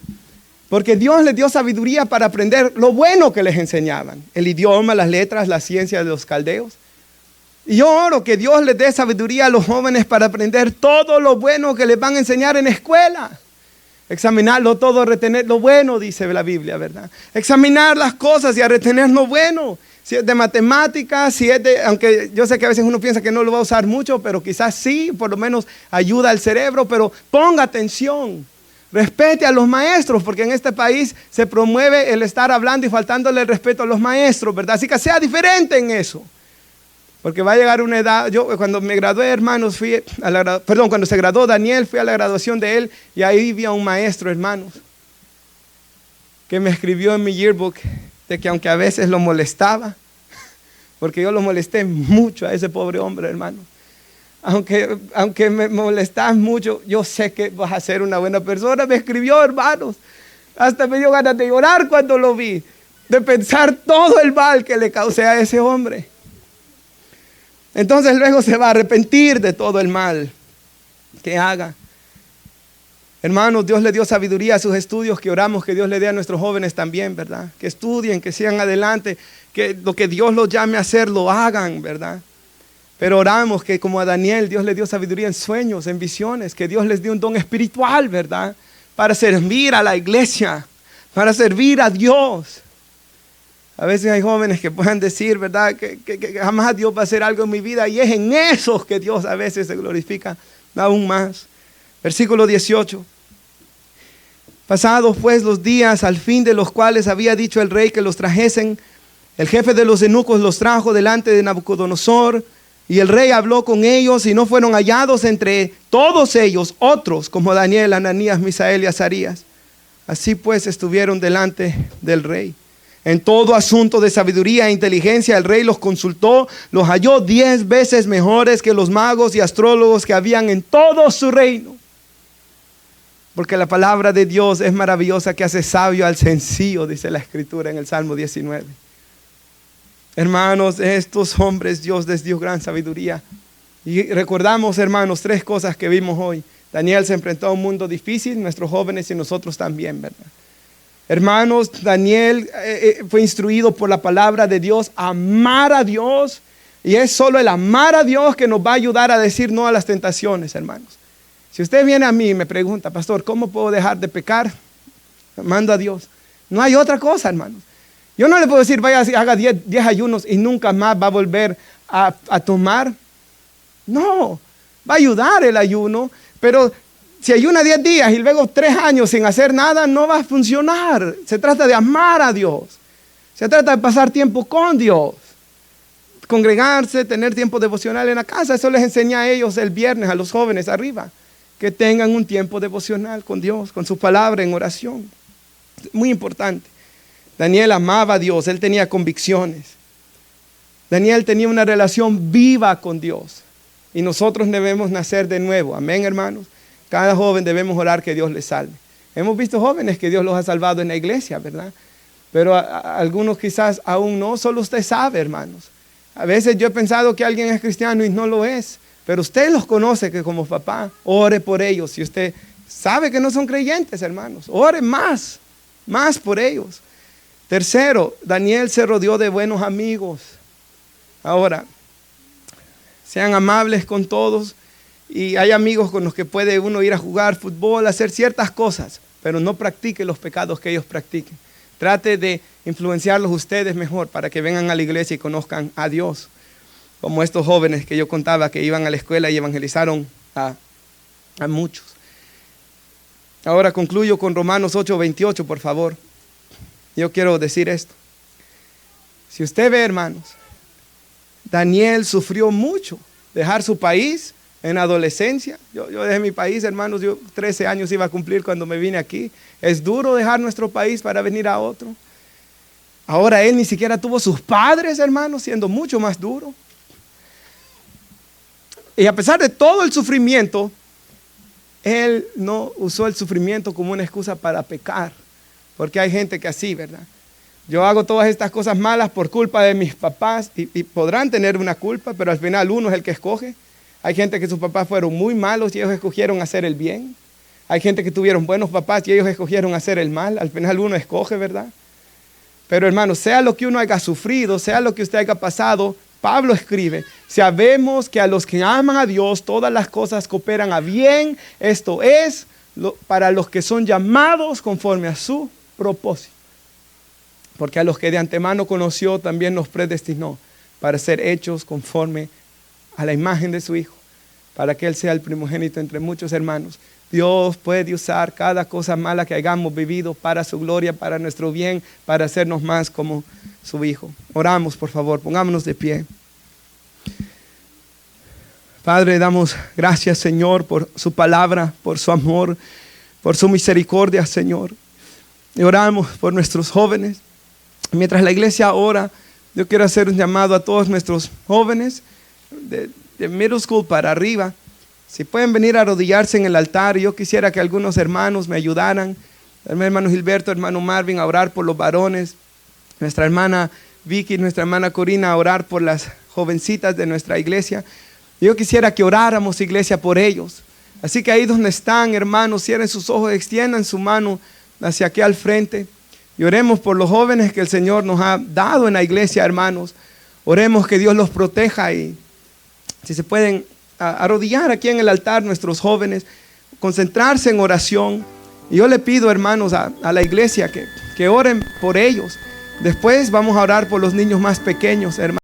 Porque Dios les dio sabiduría para aprender lo bueno que les enseñaban. El idioma, las letras, la ciencia de los caldeos. Y yo oro que Dios les dé sabiduría a los jóvenes para aprender todo lo bueno que les van a enseñar en escuela. Examinarlo todo, retener lo bueno, dice la Biblia, ¿verdad? Examinar las cosas y a retener lo bueno. Si es de matemáticas, si es de, aunque yo sé que a veces uno piensa que no lo va a usar mucho, pero quizás sí, por lo menos ayuda al cerebro, pero ponga atención. Respete a los maestros, porque en este país se promueve el estar hablando y faltándole el respeto a los maestros, ¿verdad? Así que sea diferente en eso. Porque va a llegar una edad, yo cuando me gradué, hermanos, cuando se graduó Daniel, fui a la graduación de él y ahí vi a un maestro, hermanos, que me escribió en mi yearbook de que aunque a veces lo molestaba, porque yo lo molesté mucho a ese pobre hombre, hermano. Aunque me molestas mucho, yo sé que vas a ser una buena persona. Me escribió, hermanos, hasta me dio ganas de llorar cuando lo vi, de pensar todo el mal que le causé a ese hombre. Entonces luego se va a arrepentir de todo el mal que haga. Hermanos, Dios le dio sabiduría a sus estudios, que oramos que Dios le dé a nuestros jóvenes también, ¿verdad? Que estudien, que sigan adelante, que lo que Dios los llame a hacer lo hagan, ¿verdad? Pero oramos que como a Daniel, Dios le dio sabiduría en sueños, en visiones, que Dios les dio un don espiritual, ¿verdad? Para servir a la iglesia, para servir a Dios. A veces hay jóvenes que puedan decir, ¿verdad? Que jamás Dios va a hacer algo en mi vida. Y es en esos que Dios a veces se glorifica aún más. Versículo 18. Pasados pues los días al fin de los cuales había dicho el rey que los trajesen, el jefe de los eunucos los trajo delante de Nabucodonosor. Y el rey habló con ellos y no fueron hallados entre todos ellos otros como Daniel, Ananías, Misael y Azarías. Así pues estuvieron delante del rey. En todo asunto de sabiduría e inteligencia el rey los consultó, los halló 10 veces mejores que los magos y astrólogos que habían en todo su reino. Porque la palabra de Dios es maravillosa, que hace sabio al sencillo, dice la escritura en el Salmo 19. Hermanos, estos hombres Dios les dio gran sabiduría. Y recordamos, hermanos, 3 cosas que vimos hoy. Daniel se enfrentó a un mundo difícil, nuestros jóvenes y nosotros también, ¿verdad? Hermanos, Daniel fue instruido por la palabra de Dios a amar a Dios. Y es solo el amar a Dios que nos va a ayudar a decir no a las tentaciones, hermanos. Si usted viene a mí y me pregunta, pastor, ¿cómo puedo dejar de pecar? Amando a Dios. No hay otra cosa, hermanos. Yo no le puedo decir, vaya, haga 10 ayunos y nunca más va a volver a tomar. No, va a ayudar el ayuno, pero si ayuna 10 días y luego 3 años sin hacer nada, no va a funcionar. Se trata de amar a Dios. Se trata de pasar tiempo con Dios. Congregarse, tener tiempo devocional en la casa. Eso les enseña a ellos el viernes, a los jóvenes arriba. Que tengan un tiempo devocional con Dios, con su palabra en oración. Muy importante. Daniel amaba a Dios, él tenía convicciones. Daniel tenía una relación viva con Dios. Y nosotros debemos nacer de nuevo. Amén, hermanos. Cada joven debemos orar que Dios les salve. Hemos visto jóvenes que Dios los ha salvado en la iglesia, ¿verdad? Pero algunos quizás aún no. Solo usted sabe, hermanos. A veces yo he pensado que alguien es cristiano y no lo es. Pero usted los conoce, que como papá, ore por ellos. Si usted sabe que no son creyentes, hermanos, ore más por ellos. Tercero, Daniel se rodeó de buenos amigos. Ahora, sean amables con todos. Y hay amigos con los que puede uno ir a jugar fútbol, hacer ciertas cosas, pero no practique los pecados que ellos practiquen. Trate de influenciarlos ustedes mejor para que vengan a la iglesia y conozcan a Dios. Como estos jóvenes que yo contaba que iban a la escuela y evangelizaron a muchos. Ahora concluyo con Romanos 8:28, por favor. Yo quiero decir esto. Si usted ve, hermanos, Daniel sufrió mucho dejar su país en adolescencia. Yo dejé mi país, hermanos, yo 13 años iba a cumplir cuando me vine aquí. Es duro dejar nuestro país para venir a otro. Ahora él ni siquiera tuvo sus padres, hermanos, siendo mucho más duro. Y a pesar de todo el sufrimiento, él no usó el sufrimiento como una excusa para pecar. Porque hay gente que así, ¿verdad? Yo hago todas estas cosas malas por culpa de mis papás y podrán tener una culpa, pero al final uno es el que escoge. Hay gente que sus papás fueron muy malos y ellos escogieron hacer el bien. Hay gente que tuvieron buenos papás y ellos escogieron hacer el mal. Al final uno escoge, ¿verdad? Pero hermanos, sea lo que uno haya sufrido, sea lo que usted haya pasado, Pablo escribe, sabemos que a los que aman a Dios todas las cosas cooperan a bien, esto es, para los que son llamados conforme a su propósito. Porque a los que de antemano conoció también nos predestinó para ser hechos conforme a la imagen de su Hijo, para que Él sea el primogénito entre muchos hermanos. Dios puede usar cada cosa mala que hayamos vivido para su gloria, para nuestro bien, para hacernos más como su Hijo. Oramos, por favor, pongámonos de pie. Padre, damos gracias, Señor, por su palabra, por su amor, por su misericordia, Señor. Y oramos por nuestros jóvenes. Mientras la iglesia ora, yo quiero hacer un llamado a todos nuestros jóvenes de middle school para arriba. Si pueden venir a arrodillarse en el altar, yo quisiera que algunos hermanos me ayudaran. El hermano Gilberto, hermano Marvin, a orar por los varones. Nuestra hermana Vicky, nuestra hermana Corina, a orar por las jovencitas de nuestra iglesia. Yo quisiera que oráramos, iglesia, por ellos. Así que ahí donde están, hermanos, cierren sus ojos, extiendan su mano hacia aquí al frente. Y oremos por los jóvenes que el Señor nos ha dado en la iglesia, hermanos. Oremos que Dios los proteja y si se pueden arrodillar aquí en el altar nuestros jóvenes, concentrarse en oración. Y yo le pido, hermanos, a la iglesia que oren por ellos. Después vamos a orar por los niños más pequeños, hermanos.